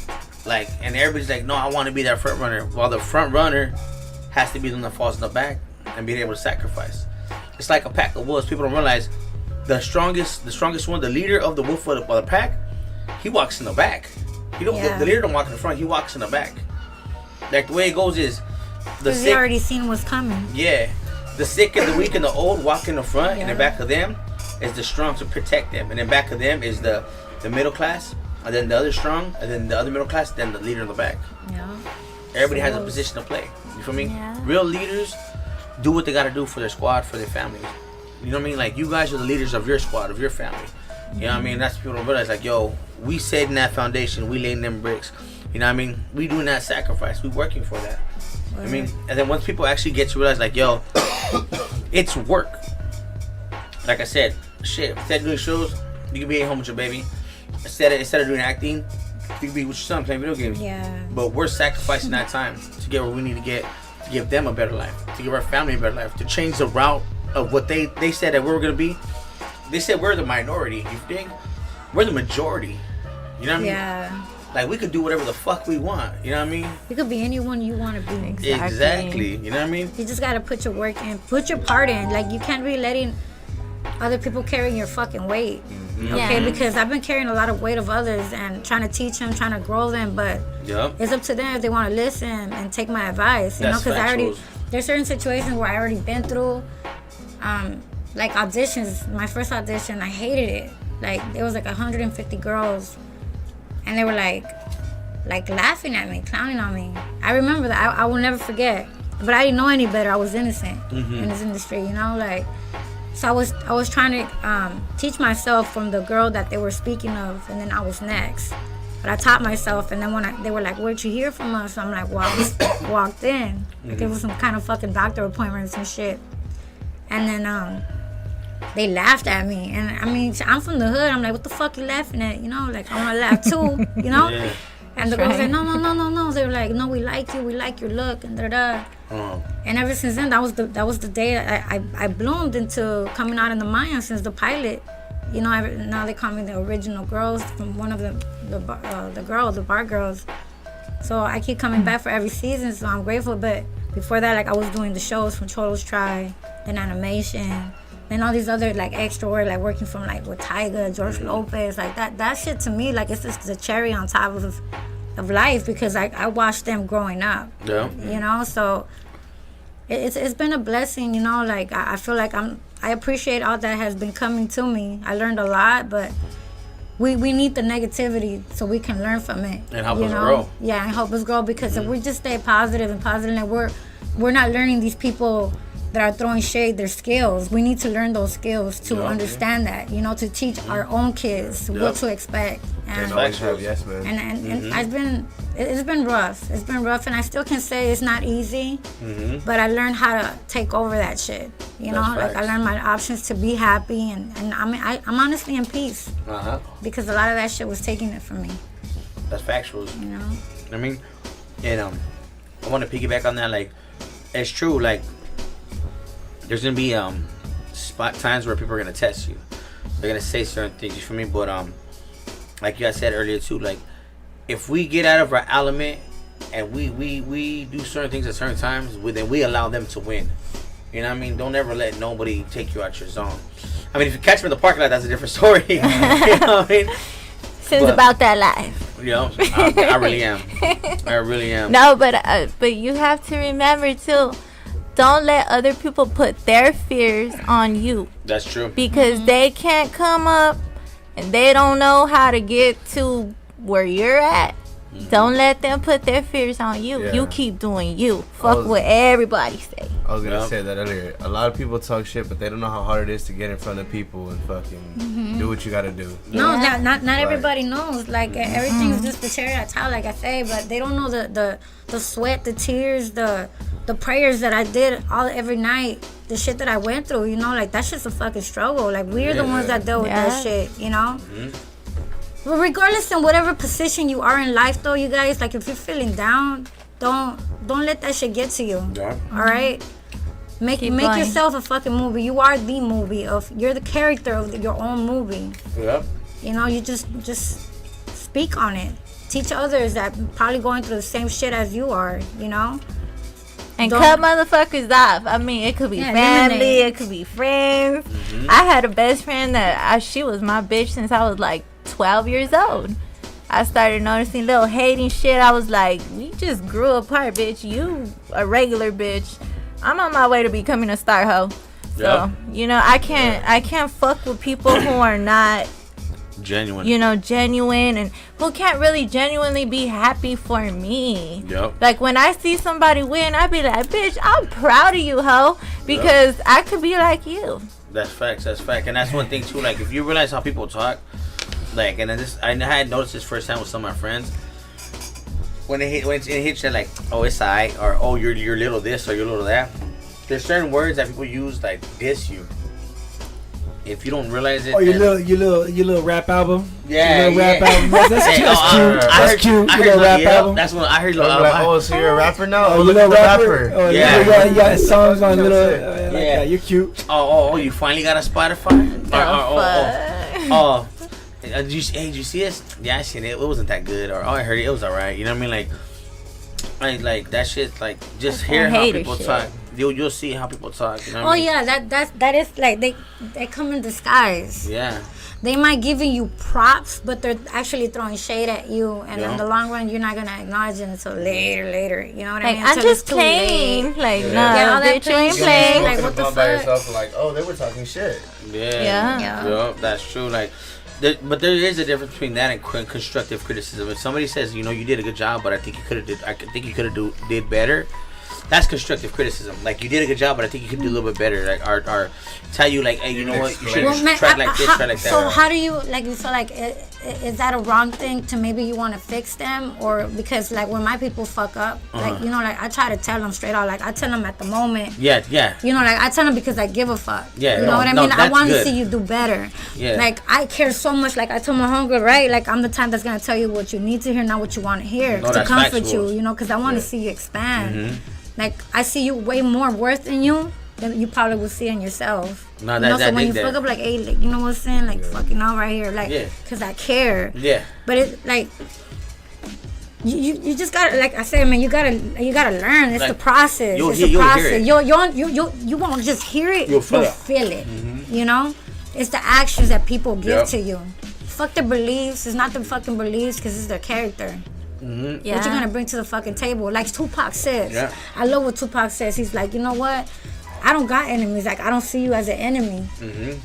Like, and everybody's like, no, I want to be that front runner. While the front runner has to be the one that falls in the back and being able to sacrifice. It's like a pack of wolves. People don't realize the strongest one, the leader of the wolf of the pack, he walks in the back. The leader don't walk in the front. He walks in the back. Like the way it goes is the Because sick. you already seen what's coming. Yeah, the sick and the weak and the old walk in the front, and the back of them is the strong to protect them, and then back of them is the middle class, and then the other strong, and then the other middle class, then the leader in the back. Yeah. Everybody has a position to play. You feel me? Yeah. Real leaders do what they gotta do for their squad, for their families. You know what I mean? Like you guys are the leaders of your squad, of your family. You know what I mean? That's what people don't realize. Like, yo, we setting that foundation, we laying them bricks. You know what I mean? We doing that sacrifice. We working for that. I mean, and then once people actually get to realize, like, yo, it's work. Like I said, shit. Instead of doing shows, you can be at home with your baby. Instead of doing acting, you can be with your son playing video games. Yeah. But we're sacrificing that time to get where we need to get, to give them a better life, to give our family a better life, to change the route of what they said that we were gonna be. They said we're the minority. You think we're the majority? You know what I mean? Yeah. like we could do whatever the fuck we want. You know what I mean? You could be anyone you want to be. Exactly. You know what I mean? You just gotta put your work in, put your part in. Like, you can't be letting other people carry your fucking weight. Okay, because I've been carrying a lot of weight of others and trying to teach them, trying to grow them, but it's up to them if they want to listen and take my advice. You know, because there's certain situations where I already been through, like auditions. My first audition, I hated it. Like, there was like 150 girls, and they were like laughing at me, clowning on me. I remember that. I will never forget. But I didn't know any better. I was innocent in this industry, you know, like. So I was trying to teach myself from the girl that they were speaking of, and then I was next. But I taught myself, and then when they were like, "Where'd you hear from us?" I'm like, "Well, I just walked in. Like, there was some kind of fucking doctor appointment or some shit." And then they laughed at me, and I mean, I'm from the hood. I'm like, "What the fuck you laughing at?" You know, like, I want to laugh too, you know. Yeah. And the girls like, no. They were like, "No, we like you. We like your look," and da. And ever since then, that was the day I bloomed into coming out in the Maya since the pilot. You know, now they call me the original girls from one of the bar girls. So I keep coming back for every season, so I'm grateful. But before that, like, I was doing the shows from Cholos Try, then animation, then all these other like extra work, like working from like with Tyga, George Lopez, like that shit to me, like, it's just the cherry on top of life, because I watched them growing up. Yeah. You know, so it's been a blessing, you know, like I feel like I appreciate all that has been coming to me. I learned a lot, but we need the negativity so we can learn from it. And help us grow. Yeah, and help us grow, because if we just stay positive, and we're not learning these people that are throwing shade their skills. We need to learn those skills to understand that, you know, to teach our own kids what to expect. And always have yes, man. And it's been rough. It's been rough, and I still can say it's not easy. But I learned how to take over that shit. You know, like, I learned my options to be happy, and I'm honestly in peace. Because a lot of that shit was taking it from me. That's factual. You know. I mean, and I want to piggyback on that. Like, it's true. Like, there's gonna be times where people are gonna test you. They're gonna say certain things. You feel me? But like you guys said earlier too, like, if we get out of our element and we do certain things at certain times, then we allow them to win. You know what I mean? Don't ever let nobody take you out your zone. I mean, if you catch me in the parking lot, that's a different story. You know what I mean? Since about that life. You know, I really am. I really am. No, but you have to remember too, don't let other people put their fears on you. That's true. Because they can't come up and they don't know how to get to where you're at. Don't let them put their fears on you. Yeah. You keep doing you. Fuck what everybody say. I was gonna say that earlier. A lot of people talk shit, but they don't know how hard it is to get in front of people and fucking do what you gotta do. No, not everybody knows. Like, everything's just the cherry on top, like I say, but they don't know the sweat, the tears, the prayers that I did every night, the shit that I went through. You know, like, that shit's a fucking struggle. Like, we're the ones that deal with that shit. You know. But regardless in whatever position you are in life, though, you guys, like, if you're feeling down, don't let that shit get to you. Yeah. All right. Make yourself a fucking movie. You are the movie you're the character of your own movie. Yep. You know, you just speak on it. Teach others that probably going through the same shit as you are, you know? And cut motherfuckers off. I mean, it could be family, it could be friends. I had a best friend that she was my bitch since I was like 12 years old. I started noticing little hating shit. I was like, we just grew apart, bitch. You a regular bitch. I'm on my way to becoming a star hoe. So, you know, I can't fuck with people who are not genuine. You know, genuine, and who can't really genuinely be happy for me. Yep. Like, when I see somebody win, I be like, bitch, I'm proud of you, ho, because I could be like you. That's facts. That's fact. And that's one thing too. Like, if you realize how people talk, like, and then I had noticed this first time with some of my friends. When it hits you like, oh, it's alright, or oh, you're little this or you're little that. There's certain words that people use like diss you. If you don't realize it. Oh, your little rap album. Yeah, your little rap album. That's cute. That's cute. I Your heard little rap yeah, album. that's when I heard. Oh, so you're a rapper now? Oh, Oh, you look little at the rapper. rapper. Oh, Yeah. you got songs on little. Yeah. Like that. You're cute. Oh, you finally got a Spotify? Did you see this? Yeah, I seen it. It wasn't that good. Or I heard it. It was alright. You know what I mean? Like that shit. Like just hear how hater people shit. talk. You'll see how people talk. You know what I Oh mean? yeah, that is like they come in disguise. Yeah. They might giving you props, but they're actually throwing shade at you, and Yeah. in the long run, you're not gonna acknowledge it until later. You know what I Like, mean? I'm Until it's just too playing. late. Like, Yeah. no, Yeah, all that bitch, you ain't playing playing. shit. Like, Smoking what the a blunt by fuck? yourself, like, oh, they were talking shit. Yeah. Yeah. Yeah. That's true. Like, but there is a difference between that and constructive criticism. If somebody says, you did a good job, but I think you could have did better. That's constructive criticism. Like, you did a good job, but I think you could do a little bit better. Like, or tell you, like, hey, you know what, you should Well, man, try like this, try like that. So how do you like? You feel like is that a wrong thing to maybe you want to fix them, or because like when my people fuck up, like like I try to tell them straight out. Like I tell them at the moment. Yeah. Like I tell them because I give a fuck. Yeah, You know what I no, mean? I that's want to good. see you do better. Yeah. Like I care so much. Like I told my homegirl, right? Like I'm the type that's gonna tell you what you need to hear, not what you want to hear, No, to that's comfort factual. you. Because I want to see you expand. Like I see you way more worth in you than you probably would see in yourself. No, You know, that so when you dig fuck that. up, like, hey, like, you know what I'm saying? Like, fucking out right here. Like, Yeah. because I care. Yeah. But it's like, you just gotta, like I said, man, you gotta learn. It's Like, the process. you'll It's hear- the you'll hear process. it. You won't just hear it. You'll feel it. You know? It's the actions that people give Yep. to you. Fuck their beliefs. It's not the fucking beliefs because it's their character. Yeah. What you gonna bring to the fucking table? Like Tupac says. Yeah. I love what Tupac says. He's like, you know what? I don't got enemies. Like, I don't see you as an enemy.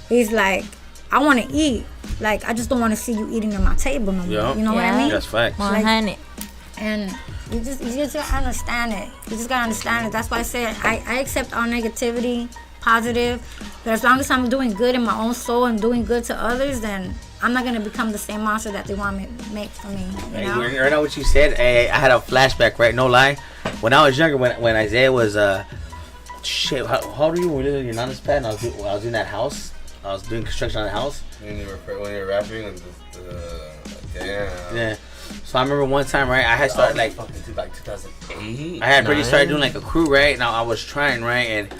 He's like, I want to eat. Like, I just don't want to see you eating at my table no more. Yeah. You know what I Yeah. mean? That's facts. 100. And you just gotta understand it. You just gotta understand it. That's why I said I accept all negativity, positive. But as long as I'm doing good in my own soul and doing good to others, then I'm not gonna become the same monster that they want to make for me. You Hey, know? you know what you said? Hey, I had a flashback, right? No lie. When I was younger, when Isaiah was shit, how old were you when we lived in your nana's pad? And I was in that house. I was doing construction on the house. When you were rapping, and damn. Yeah. So I remember one time, right? I had started like fucking like 2008. I had really started doing like a crew, right? Now I was trying, right? And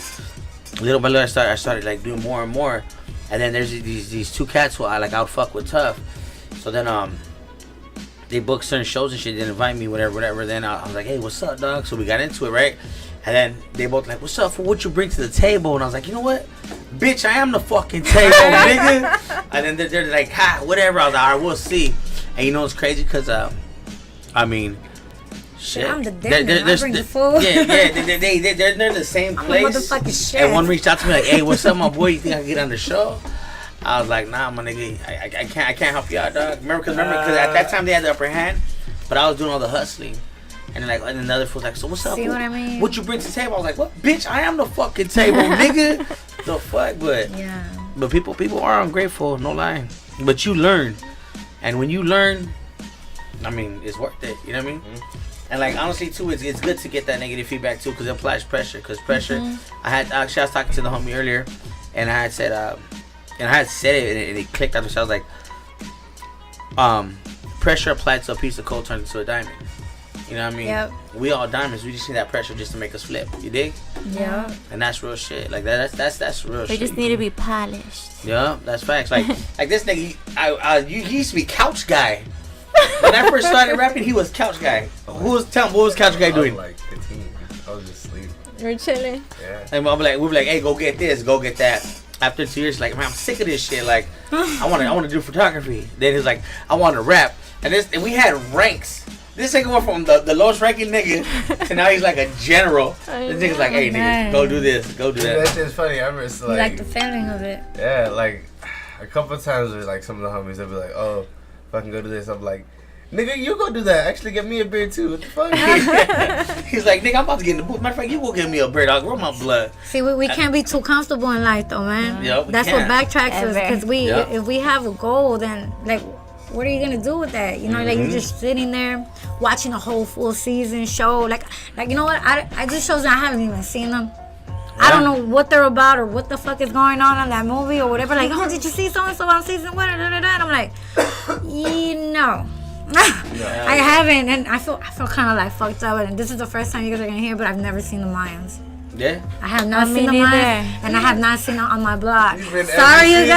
little by little, I started like doing more and more. And then there's these two cats who I would fuck with tough. So then they booked certain shows and shit. They invite me, whatever. Then I was like, hey, what's up, dog? So we got into it, right? And then they both like, what's up for what you bring to the table? And I was like, you know what? Bitch, I am the fucking table, nigga. And then they're like, ha, whatever. I was like, all right, we'll see. And you know what's crazy? Because, I mean, shit. I'm the dinner. I bring the food. Yeah, they're in the same I'm a place. motherfucking chef. And one reached out to me like, hey, what's up, my boy? You think I can get on the show? I was like, nah, my nigga, I can't help you out, dog. Remember, because at that time they had the upper hand, but I was doing all the hustling. And then and another fool's like, so what's up? See what I mean? What you bring to the table? I was like, what? Bitch, I am the fucking table, nigga. The fuck? But people are ungrateful, no lying. But you learn. And when you learn, I mean, it's worth it. You know what I mean? Mm-hmm. And like honestly too, it's good to get that negative feedback too, because it applies pressure. Because pressure, I was talking to the homie earlier, and I had said it, and it clicked after. So I was like, pressure applied to a piece of coal turns into a diamond. You know what I mean? Yep. We all diamonds. We just need that pressure just to make us flip. You dig? Yeah. And that's real shit. Like that's real shit. They just need to be polished. Yeah, that's facts. Like this nigga, you used to be couch guy. When I first started rapping, he was couch guy. What was couch guy doing? I was like 15. I was just sleeping. We're chilling. Yeah. And we'll be like, hey, go get this, go get that. After 2 years, like, man, I'm sick of this shit. Like, I want to do photography. Then he's like, I want to rap. And we had ranks. This nigga went from the lowest ranking nigga to now he's like a general. This nigga's like, hey, nigga, man. go do this, go do That that. shit's funny. I remember You like the feeling of it. yeah, like a couple of times with like some of the homies, they'll be like, oh, if I can go do this, I'm like, nigga, you go do that. Actually, get me a beer too. What the fuck? He's like, nigga, I'm about to get in the booth. Matter of fact, you go get me a beer, dog. Roll my blood. See, we can't be too comfortable in life, though, man. Yeah, we That's can't. what backtracks is, Ever. because Yeah. if we have a goal, then like, what are you gonna do with that? You know, like you're just sitting there watching a whole full season show. Like you know what? I just shows that I haven't even seen them. I don't know what they're about or what the fuck is going on in that movie or whatever. Like, oh, did you see so and so on season one? And I'm like, no. I haven't, and I feel kind of like fucked up. And this is the first time you guys are gonna hear, but I've never seen the Mayans. Yeah. I have not Me seen them neither. live, and I have not seen them on my block. You've been Sorry, you every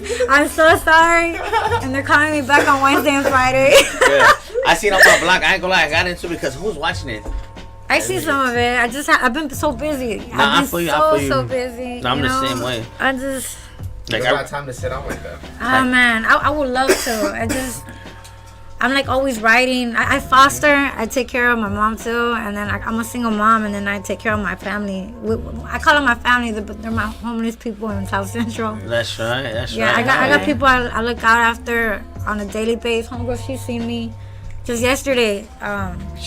guys. I'm so sorry. And they're calling me back on Wednesday and Friday. Yeah. I seen on my blog. I ain't gonna lie. I got into it because who's watching it? I see some of it. I've been so busy. Nah, I I've been feel you, I feel you. so busy. Nah, I'm you the know? same way. I just, Like I got time to sit down like that. oh man, I would love to. I'm like always writing. I foster. I take care of my mom too, and then I'm a single mom, and then I take care of my family. I call them my family, but they're my homeless people in South Central. That's right. That's Yeah, right. I got people I look out after on a daily basis. Homegirl, she's seen me. Just yesterday,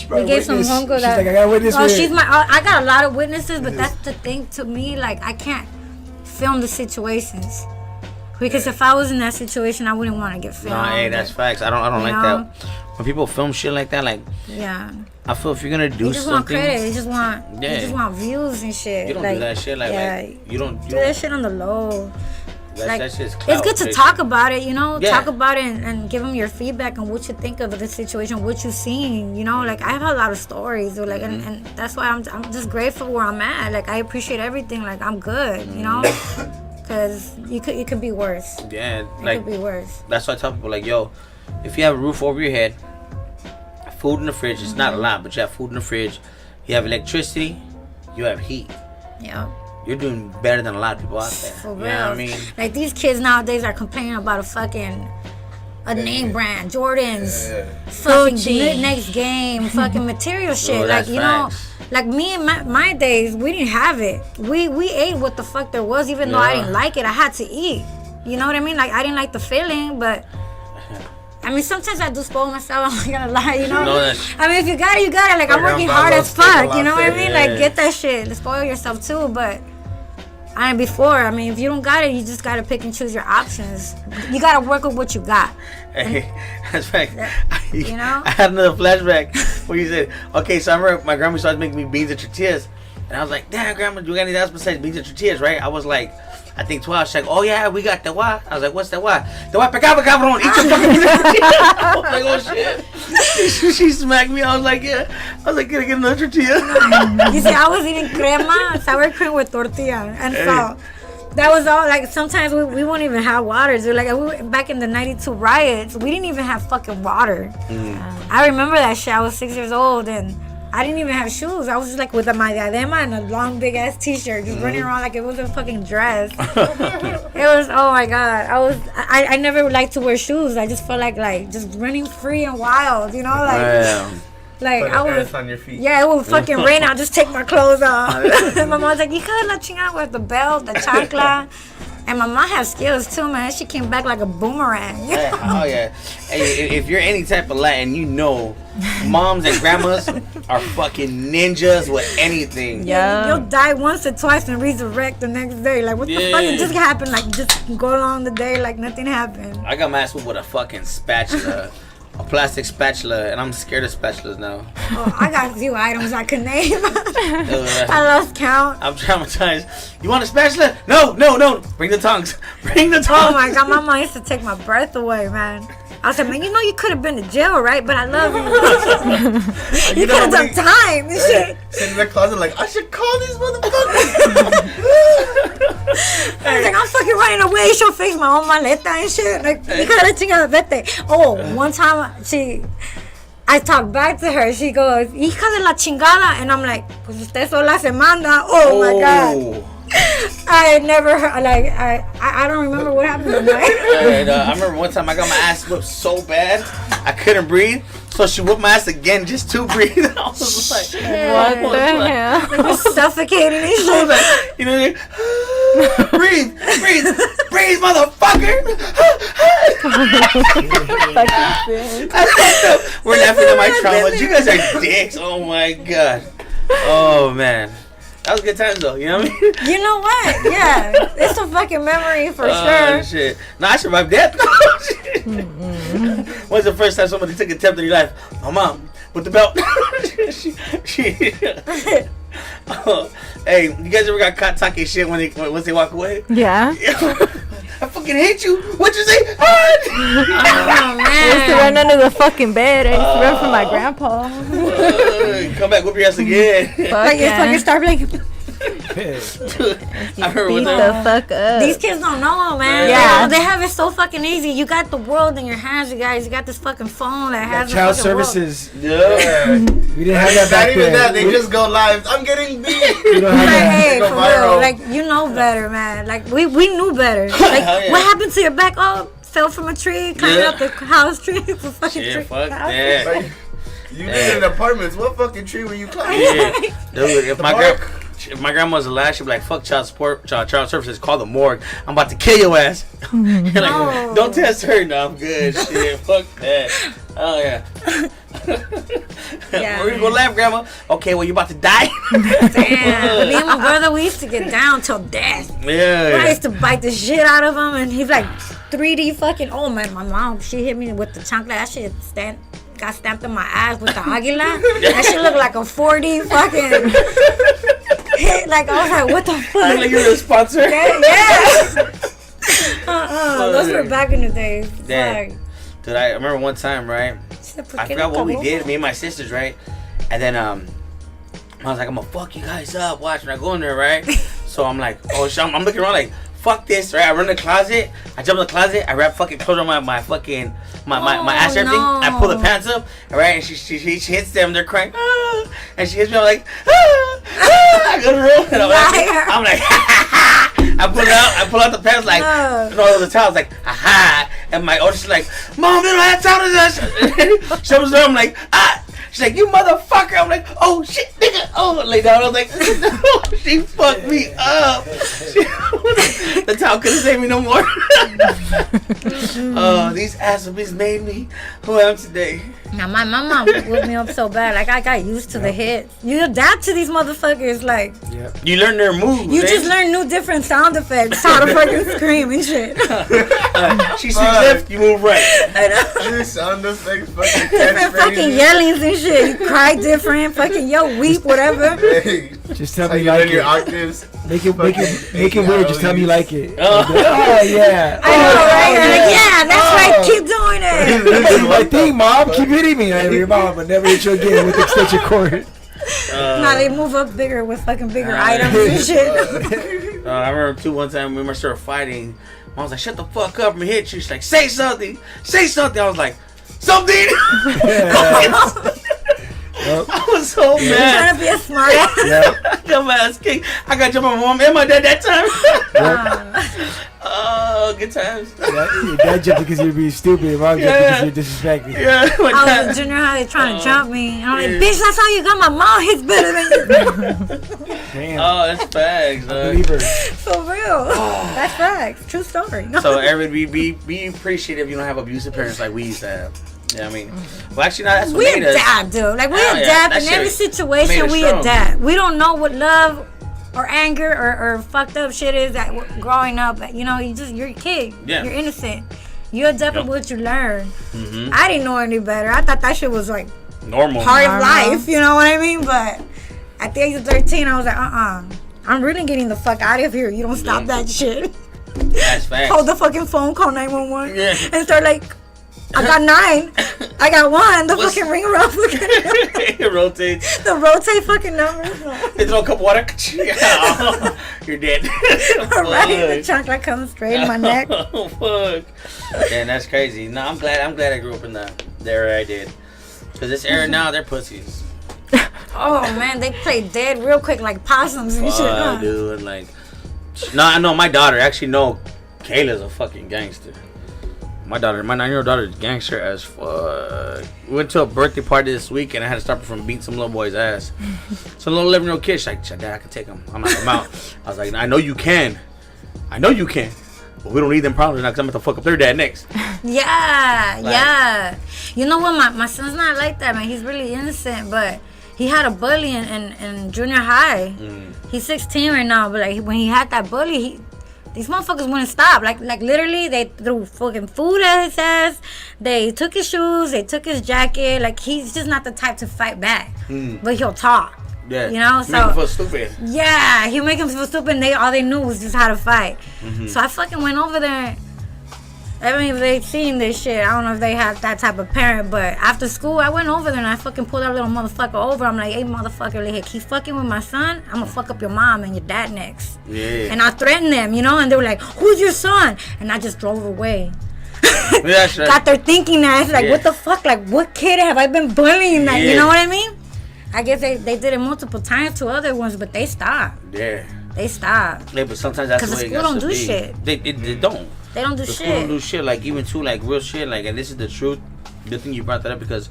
we gave some homegirl She's that. like, I got a witness. Oh, with she's it. my. I got a lot of witnesses, but that's the thing to me. Like, I can't film the situations because if I was in that situation, I wouldn't want to get filmed. Nah, hey, that's facts. I don't You like know? that. When people film shit like that, like Yeah, I feel if you're gonna do you just want something, credit. You just want. Yeah. You just want views and shit. you don't like, do that shit. Like, yeah, you don't. do that shit on the low. Like, that shit's it's clout, good to basically. talk about it, you know, Yeah. talk about it and give them your feedback on what you think of the situation, what you seen, you know, like I have a lot of stories, or like, Mm-hmm. and that's why I'm just grateful where I'm at. Like I appreciate everything. Like I'm good, you know, because it could be worse. Yeah, It like could be worse. that's why I tell people like, yo, if you have a roof over your head, food in the fridge, it's not a lot, but you have food in the fridge, you have electricity, you have heat. Yeah, You're doing better than a lot of people out there. for You real. know what I mean? Like these kids nowadays are complaining about a name brand, Jordans. Fucking Gucci. next game, fucking material shit. Oh, Like that's you know, facts. like me in my days, we didn't have it. We ate what the fuck there was, even though I Yeah. didn't like it. I had to eat. You know what I mean? Like I didn't like the feeling, but I mean sometimes I do spoil myself. I'm not gonna lie, you know. No, that's- I mean if you got it, you got it. Like I'm Like, working I'm hard about as to steak fuck. You know what I mean? Yeah. Like get that shit. Spoil yourself too, but. I mean, before, I mean, if you don't got it, you just gotta pick and choose your options. You gotta work with what you got. Hey, that's right. You know? I had another flashback where you said, okay, so I remember my grandma started making me beans and tortillas. And I was like, damn, grandma, do we got anything else besides beans and tortillas, right? I was like, I think 12. She's like, oh, yeah, we got the what? I was like, what's the what? The what? Pecado, cabrón. Eat your fucking beans and tortillas. I was like, oh, shit. She smacked me. I was like, yeah. I was like, can I get another tortilla? You see, I was eating crema, sour cream with tortilla and salt. That was all. Like sometimes we won't even have water. So like back in the '92 riots, we didn't even have fucking water. I remember that shit. I was 6 years old and I didn't even have shoes. I was just like with my diadema and a long big ass t-shirt, just running around like it was a fucking dress. It was, oh my god. I never liked to wear shoes. I just felt like just running free and wild. You know, like Damn. like Put I the was. pants on your feet. Yeah, it would fucking rain. I'll just take my clothes off. My mom's like, you could la chingada with the belt, the chancla. And my mom has skills too, man. She came back like a boomerang. Hey, oh yeah. Hey, if you're any type of Latin, you know, moms and grandmas are fucking ninjas with anything. Yeah. You'll die once or twice and resurrect the next day. Like, what the fuck? Yeah. It just happened. Like, just go along the day like nothing happened. I got my ass whooped with a fucking spatula, a plastic spatula, and I'm scared of spatulas now. Oh, I got a few items I could name. I I lost count. I'm traumatized. You want a spatula? No. Bring the tongs. Bring the tongs. Oh my god, my mom used to take my breath away, man. I said, man, you know you could have been to jail, right? But I love you. You could have done time and shit. Sit in the closet like, I should call these motherfuckers. I was like, I'm fucking running away. She'll fix my own maleta and shit. Like, you gotta chinga vete. Oh, one time I talked back to her. She goes, hija de la chingada. And I'm like, pues usted sola se manda. Oh my god. I had never heard, like, I don't remember what happened tonight. And, I remember one time I got my ass whipped so bad I couldn't breathe. So she whipped my ass again just to breathe. I was just like, What the hell? Just suffocating and I was shit. like, you know, like, breathe, motherfucker. We're laughing at my traumas. You guys are dicks. Oh my god. Oh man. That was good times though, you know what I mean? You know what? Yeah. It's a fucking memory for Oh sure. shit. Nah, I survived death. When's the first time somebody took a attempt in your life? My mom with the belt. Oh, hey, you guys ever got caught talking shit once they walk away? Yeah. I fucking hate you. What'd you say? Oh I used to man. run under the fucking bed. I used to run from my grandpa. Come back, whoop your ass again. Fuck Like, you yeah. fucking start like. I remember Beat one the time. fuck up. These kids don't know, man. Yeah. They have it so fucking easy. You got the world in your hands, you guys. You got this fucking phone that has Child the fucking world. services. Yeah. We didn't have that Not back even then. that. They just go live. I'm getting beat. We don't have Like, that. hey, Go for viral. real. Like, you know better, man. Like, we knew better. Like, Hell yeah. what happened to your back? Oh, fell from a tree, climbed Yeah. up the house tree. The fucking Shit, tree. fuck that. Like, you live in apartments. What fucking tree were you climbing? Yeah. Dude, if park. if my grandma was alive, she'd be like, fuck child services, call the morgue. I'm about to kill your ass. You're like, No. don't test her. No, I'm good. Shit, fuck that. Oh, yeah. Yeah, Where you gonna laugh, grandma? Okay, well, you about to die? Damn. Me and my brother, we used to get down till death. I Yeah. used to bite the shit out of him, and he's like 3D fucking. Oh man, my mom, she hit me with the chancla. That shit got stamped in my ass with the aguila. That shit looked like a 4D fucking hit. Like I was like, what the Look fuck? like you're a sponsor. Yeah. Those were back in the days. Damn. Fuck. Dude, I remember one time, right? I forgot what we did, me and my sisters, right? And then I was like, I'm gonna fuck you guys up. Watch when I go in there, right? So I'm like, oh shit, I'm looking around like, fuck this, right? I run in the closet, I jump in the closet, I wrap fucking clothes on my fucking my ass and everything. I pull the pants up, right? And she hits them, they're crying, ah! And she hits me, I'm like, ah! Ah! I go to the room, and I'm like, I pull out the pants like, no, the towel's like, aha. And my oldest is like, Mom, they don't have towels. She opens the door, I'm like, ah. She's like, you motherfucker. I'm like, oh shit, nigga. Oh, lay down. I was like, no, she fucked me up. The towel couldn't save me no more. Oh, these asses made me who I am today. Now my mom whipped me up so bad. Like I got used to the hits. You adapt to these motherfuckers. Like You learn their moves. you just learn new different sound effects, how to fucking scream and shit. She sees left, you move right. Your sound effects, fucking Different fucking catchphrases. yellings and shit. You cry different, fucking yo weep, whatever. Hey, Just tell how me you you learn like your it. octaves. Make it Fucking weird. Just tell me you like it. Oh. Oh yeah. I know, right? You're like, yeah, that's right. Keep doing it. That's my thing, Mom. Keep hitting me. Like, your mom will never hit you again with the extension cord. Now they move up bigger with fucking bigger items and shit. I remember too one time we were started fighting. I was like, shut the fuck up and hit you. She's like, say something. Say something. I was like, something. Yep. I was so Trying mad. to be a smart ass. Yep. Dumbass king. I got to jump on my mom and my dad that time. Yep. Oh, good times. Your dad jumped because you're being stupid. Your mom jumped Yeah. because you're disrespecting. Yeah, my I was dad. in junior high trying to jump me. And I'm like, Yeah. bitch, that's how you got my mom hits better than you. Damn. Oh, that's facts. Believer. For real. That's facts. True story. So everybody be appreciative you don't have abusive parents like we used to have. Yeah, I mean, well, actually, no, that's what We made us. adapt, dude. Like, we Oh, yeah, adapt that in shit every made situation. us We strong. adapt. We don't know what love or anger or fucked up shit is that growing up. You know, you're a kid. Yeah. You're innocent. You adapt Yep. with what you learn. Mhm. I didn't know any better. I thought that shit was like Normal. part of Normal. life. You know what I mean? But at the age of 13, I was like, I'm really getting the fuck out of here. You don't stop that shit. That's facts. Hold the fucking phone, call 911, Yeah. and start like, I got 9, I got 1. The fucking ring around, It rotates. the rotate fucking numbers. They throw a cup of water. You're dead. Right, the chocolate comes straight in my neck. Oh fuck. Man, that's crazy. No, I'm glad I grew up in the era I did. Cause this era now, they're pussies. Oh man, they play dead real quick like possums and shit. Huh? Dude, like. No, I know my daughter. Actually, no. Kayla's a fucking gangster. My 9-year-old daughter is gangster as fuck. We went to a birthday party this week and I had to stop her from beating some little boy's ass. Some little 11-year-old kid, she's like, Dad, I can take him. I'm out. I was like, I know you can. But we don't need them problems now because I'm going to fuck up their dad next. Yeah, Like- yeah. You know what? My son's not like that, man. He's really innocent, but he had a bully in junior high. He's 16 right now, but like when he had that bully, these motherfuckers wouldn't stop. Like literally, they threw fucking food at his ass. They took his shoes. They took his jacket. Like he's just not the type to fight back, but he'll talk. Yeah. You know, Make so him feel stupid. yeah, he'll make him feel stupid. And all they knew was just how to fight. So I fucking went over there. I mean, if they seen this shit, I don't know if they had that type of parent, but after school, I went over there and I fucking pulled that little motherfucker over. I'm like, hey, motherfucker, like, keep fucking with my son, I'm gonna fuck up your mom and your dad next. Yeah. And I threatened them, you know, and they were like, who's your son? And I just drove away. That's right. Got there thinking that, it's like, Yeah. what the fuck? Like, what kid have I been bullying? That, Yeah. you know what I mean? I guess they did it multiple times to other ones, but they stopped. Yeah. They stopped. Yeah, but sometimes that's 'Cause the the way it school got don't to do be. shit. They don't. They don't do The shit. school don't do shit. Like, even too, like, real shit. Like, and this is the truth. Good thing you brought that up because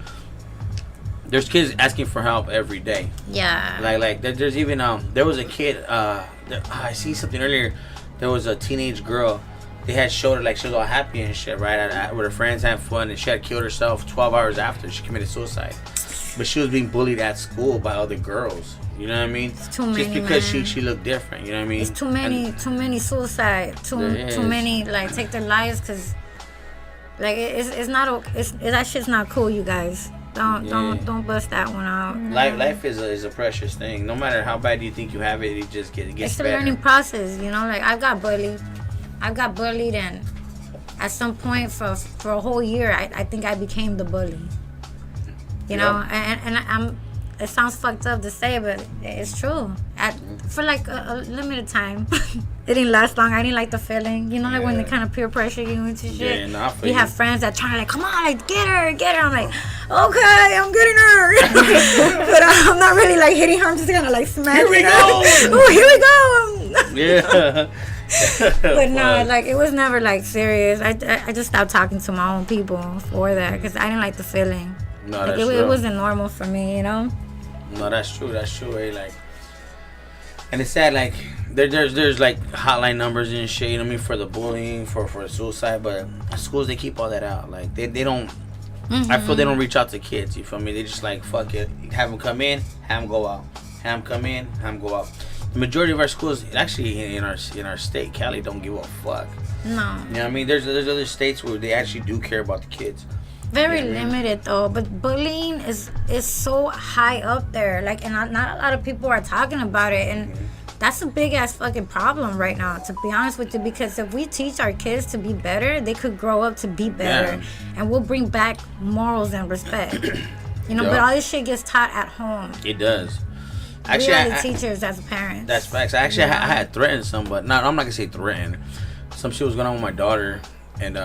there's kids asking for help every day. Yeah. Like there's even there was a kid I see something earlier. There was a teenage girl. They had showed her like she was all happy and shit, right? With her friends having fun, and she had killed herself 12 hours after she committed suicide. But she was being bullied at school by other girls. You know what I mean? It's too many, Just because man. she looked different. You know what I mean? It's too many suicide. There is. Too many like take their lives because like it's not it's that shit's not cool, you guys. Don't bust that one out. Life is a precious thing. No matter how bad you think you have it, it just gets It's a better. learning process, you know. Like I got bullied, and at some point for a whole year, I think I became the bully. You know, and I'm. It sounds fucked up to say, but it's true. For like a limited time, it didn't last long. I didn't like the feeling, you know, like when they kind of peer pressure you into shit. Yeah, nah, I feel you you. have friends that try like, come on, like get her. I'm like, okay, I'm getting her, but I'm not really like hitting her. I'm just kind of like smacking Here we her. go. Oh, here we go. Yeah. But no, like it was never like serious. I just stopped talking to my own people for that because I didn't like the feeling. No, Like that's it real. wasn't normal for me, you know. No, that's true. Eh? Like, and it's sad. Like, there's like hotline numbers and shit. You know what I mean, for the bullying, for suicide. But schools, they keep all that out. Like, they don't. I feel they don't reach out to kids. You feel me? They just like fuck it. Have them come in, have them go out. Have them come in, have them go out. The majority of our schools, actually in our state, Cali, don't give a fuck. No. You know what I mean? There's other states where they actually do care about the kids. Very Yeah, man. limited though, but bullying is so high up there. Like, and not a lot of people are talking about it, and that's a big ass fucking problem right now. To be honest with you, because if we teach our kids to be better, they could grow up to be better, and we'll bring back morals and respect. You know, Yeah. but all this shit gets taught at home. It does. We Actually, are the teachers as parents. That's facts. Actually, I had threatened somebody. No, I'm not gonna say threatened. Some shit was going on with my daughter, and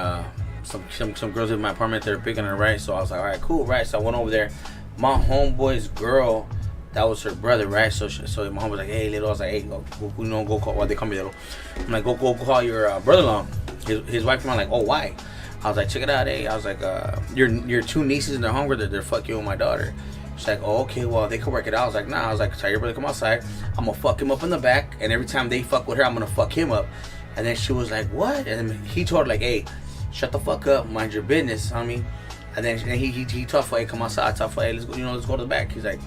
some girls in my apartment, they were picking her, right? So I was like, all right, cool, right? So I went over there. My homeboy's girl, that was her brother, right? So my homeboy was like, hey, little. I was like, hey, go call. Well, they call me little. I'm like, go call your brother-in-law. His wife. I'm like, oh, why? I was like, check it out, hey. I was like, your two nieces and they're hungry. They're fucking with my daughter. She's like, oh, okay, well, they can work it out. I was like, nah. I was like, tell your brother to come outside. I'm gonna fuck him up in the back, and every time they fuck with her, I'm gonna fuck him up. And then she was like, what? And then he told her like, hey, shut the fuck up, mind your business, homie. And then he told her, hey, come outside. I told her, hey, let's go to the back. He's like,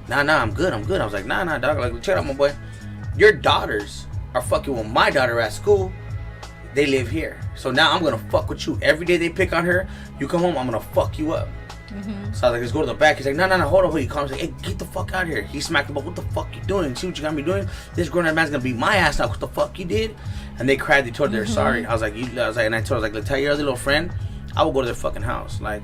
nah, I'm good. I was like, nah, dog. Like, check it out, my boy. Your daughters are fucking with my daughter at school. They live here. So now I'm gonna fuck with you. Every day they pick on her, you come home, I'm gonna fuck you up. So I was like, let's go to the back. He's like, no, hold on. He comes like, hey, get the fuck out of here. He smacked him up. What the fuck you doing? See what you got me doing? This grown-ass man's gonna beat my ass now. What the fuck you did? And they cried. They told her they're sorry. I was like, and I told her, like, tell your other little friend, I will go to their fucking house. Like,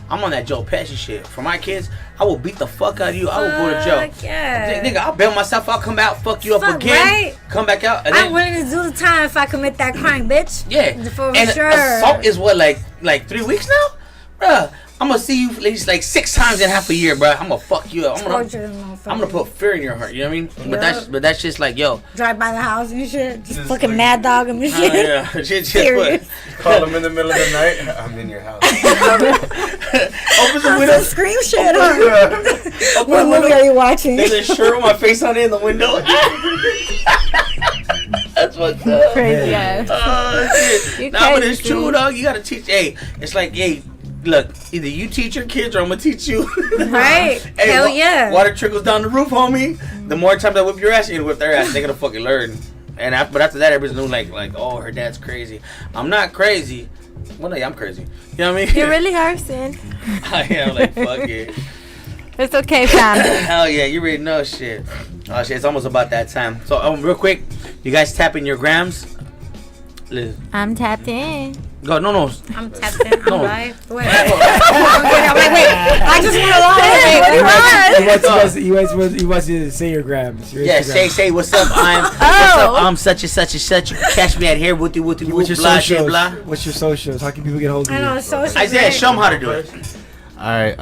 I'm on that Joe Pesci shit. For my kids, I will beat the fuck out of you. I will go to jail. Fuck yeah. Nigga, I'll bail myself. I'll come out, fuck you up Fuck, again. right? Come back out. And I'm then, willing to do the time if I commit that crime, bitch. yeah. For And sure. assault is what, like 3 weeks now? Bruh, I'm gonna see you at least like 6 times in half a year, bruh. I'm gonna fuck you up. Torture them motherfuckers. I'm gonna put fear in your heart. You know what I mean? Yeah. But that's just like, yo. Drive by the house and shit. Just fucking mad dog him and shit. Yeah. Shit, Serious. Call him in the middle of the night. I'm in your house. Open the Some window. scream shit, huh? Open What the movie window. are you watching? There's a shirt with my face on it in the window. That's what's up. Crazy ass. Shit. You Nah, but it's crazy. true, dog. You gotta teach. Hey, it's like, hey, look, either you teach your kids or I'm gonna teach you. Right. Hey, Hell yeah. Water trickles down the roof, homie. The more times I whip your ass, you're gonna whip their ass. They're gonna fucking learn. And but after that, everybody's new like, oh, her dad's crazy. I'm not crazy. Well, no, I'm crazy. You know what I mean? You really are, Sin. I am like, fuck it. It's okay, fam. Hell yeah, you already know shit. Oh shit, it's almost about that time. So real quick, you guys tapping your grams? I'm tapped in. Go. No. I'm tapping. I'm No. live. Wait. I'm like, wait. I just want to lie. He wants you to say your grams. Your Yeah. Instagram. Say. What's up? I'm such and such and such. You can catch me at here. Wooty What's your blah socials? blah. What's your socials? How can people get hold of I you? know, social. Isaiah, show them how to do it. All right,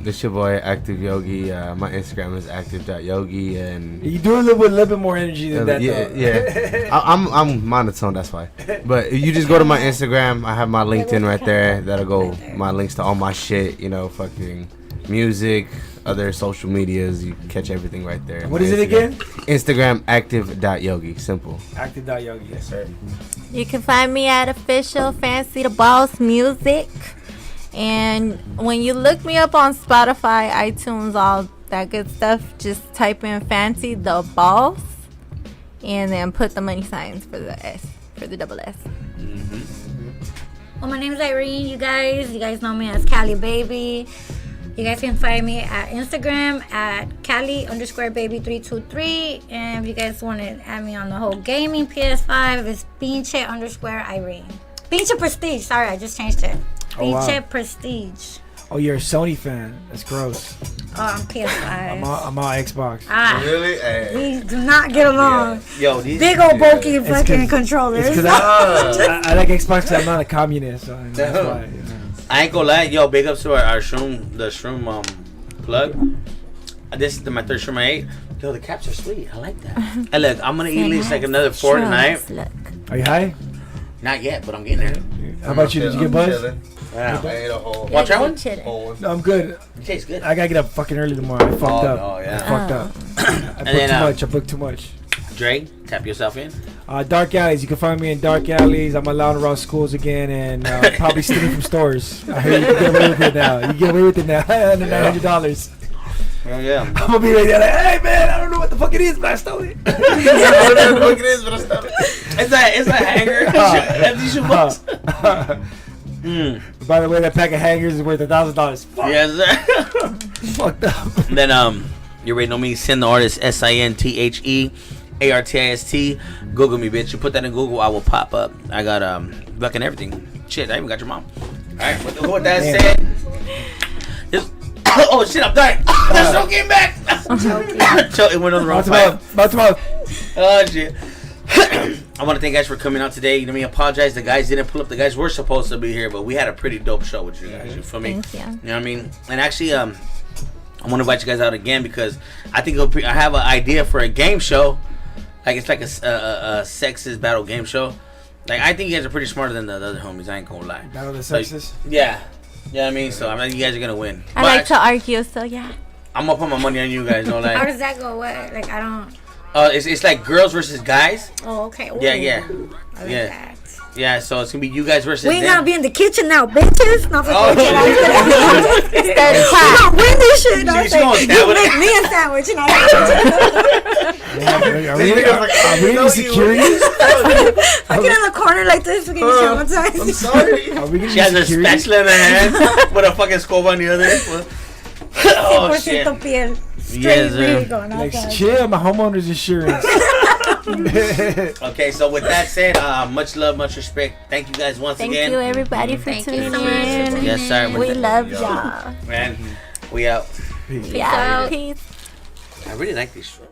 this your boy Active Yogi. My Instagram is active.yogi, and You do a little bit more energy than that. yeah, though. yeah. I'm monotone, that's why. But if you just go to my Instagram, I have my LinkedIn right there. That'll go my links to all my shit. You know, fucking music, other social medias. You can catch everything right there. What My is it Instagram. again? Instagram active.yogi. Simple. Active.yogi. Yes, sir. You can find me at official Fancy the Boss Music. And when you look me up on Spotify, iTunes, all that good stuff, just type in Fancy the Boss and then put the money signs for the S, for the double S. Well, my name is Irene, you guys. You guys know me as Cali Baby. You guys can find me at Instagram at Cali_baby323. And if you guys want to add me on the whole gaming PS5, it's Pinche_Irene. Pinche Prestige. Sorry, I just changed it. Oh, wow. Pinche Prestige. Oh, you're a Sony fan. That's gross. Oh, I'm PS5. I'm on Xbox. Ah, Really? Hey. we do not get along. Yo, these. Big old bulky It's fucking 'cause- controllers. It's 'cause I like Xbox 'cause I'm not a communist. So that's why. You know. I ain't gonna lie, yo, big ups to our shroom, the shroom plug. This is my third shroom I ate. Yo, the caps are sweet. I like that. Hey, look, I'm gonna eat at least like another 4 tonight. Look. Are you high? Not yet, but I'm getting there. How about you? Did you get buzzed? Yeah. I ate a whole. Want to try one? whole one. No, I'm good. It tastes good. I gotta get up fucking early tomorrow. I fucked up. Oh, I yeah. fucked up. I booked then, too much. I booked too much. Dre, tap yourself in. Dark alleys. You can find me in dark alleys. I'm allowed around schools again and probably stealing from stores. I heard you can get away with it now. You get away with it now. Under $900. Yeah, yeah. I'm gonna be right there like, hey man, I don't know what the fuck it is, but I stole it. It's a hanger. Empty shoebox. By the way, that pack of hangers is worth $1,000. Fuck. Yes, sir. Fucked up. Then you already know me. Send the artist SINTHEARTIST. Google me, bitch. You put that in Google, I will pop up. I got fucking everything. Shit, I even got your mom. All right. With that Damn. said, oh shit, I'm dying. The show came back. It went on the wrong pipe. Mouth. Oh shit. I want to thank you guys for coming out today. You know me, apologize. The guys didn't pull up. The guys were supposed to be here, but we had a pretty dope show with you guys. You feel me? Thank you. You know what I mean? And actually, I want to invite you guys out again because I think I have an idea for a game show. Like it's like a sexist battle game show. Like I think you guys are pretty smarter than the other homies. I ain't gonna lie. Battle of the So, sexes. yeah. You know what I mean? So I mean, you guys are gonna win. I like to argue, so yeah. I'm gonna put my money on you guys. No How lie. does that go? What? Like, I don't. It's like girls versus guys. Oh, okay. Ooh, Yeah. I like Yeah. that. Yeah. So it's gonna be you guys versus We ain't them. gonna be in the kitchen now, bitches. No, Oh, we gonna win this shit. No, She gonna you stab it. make me a sandwich, you know. Are we in security? I get in the corner like this. We get traumatized. I'm sorry. Are we She has a spatula in her hand with a fucking scope on the other. Oh shit. 100% piel. Straight Yes, sir. Rico, not Like, that. chill, my homeowner's insurance. Okay, so with that said, much love, much respect. Thank you guys once Thank again. you, everybody, for Thank you tuning so much for in. tuning Yes, sir. We love y'all. Man, we out. Yeah, peace. I really like these shows.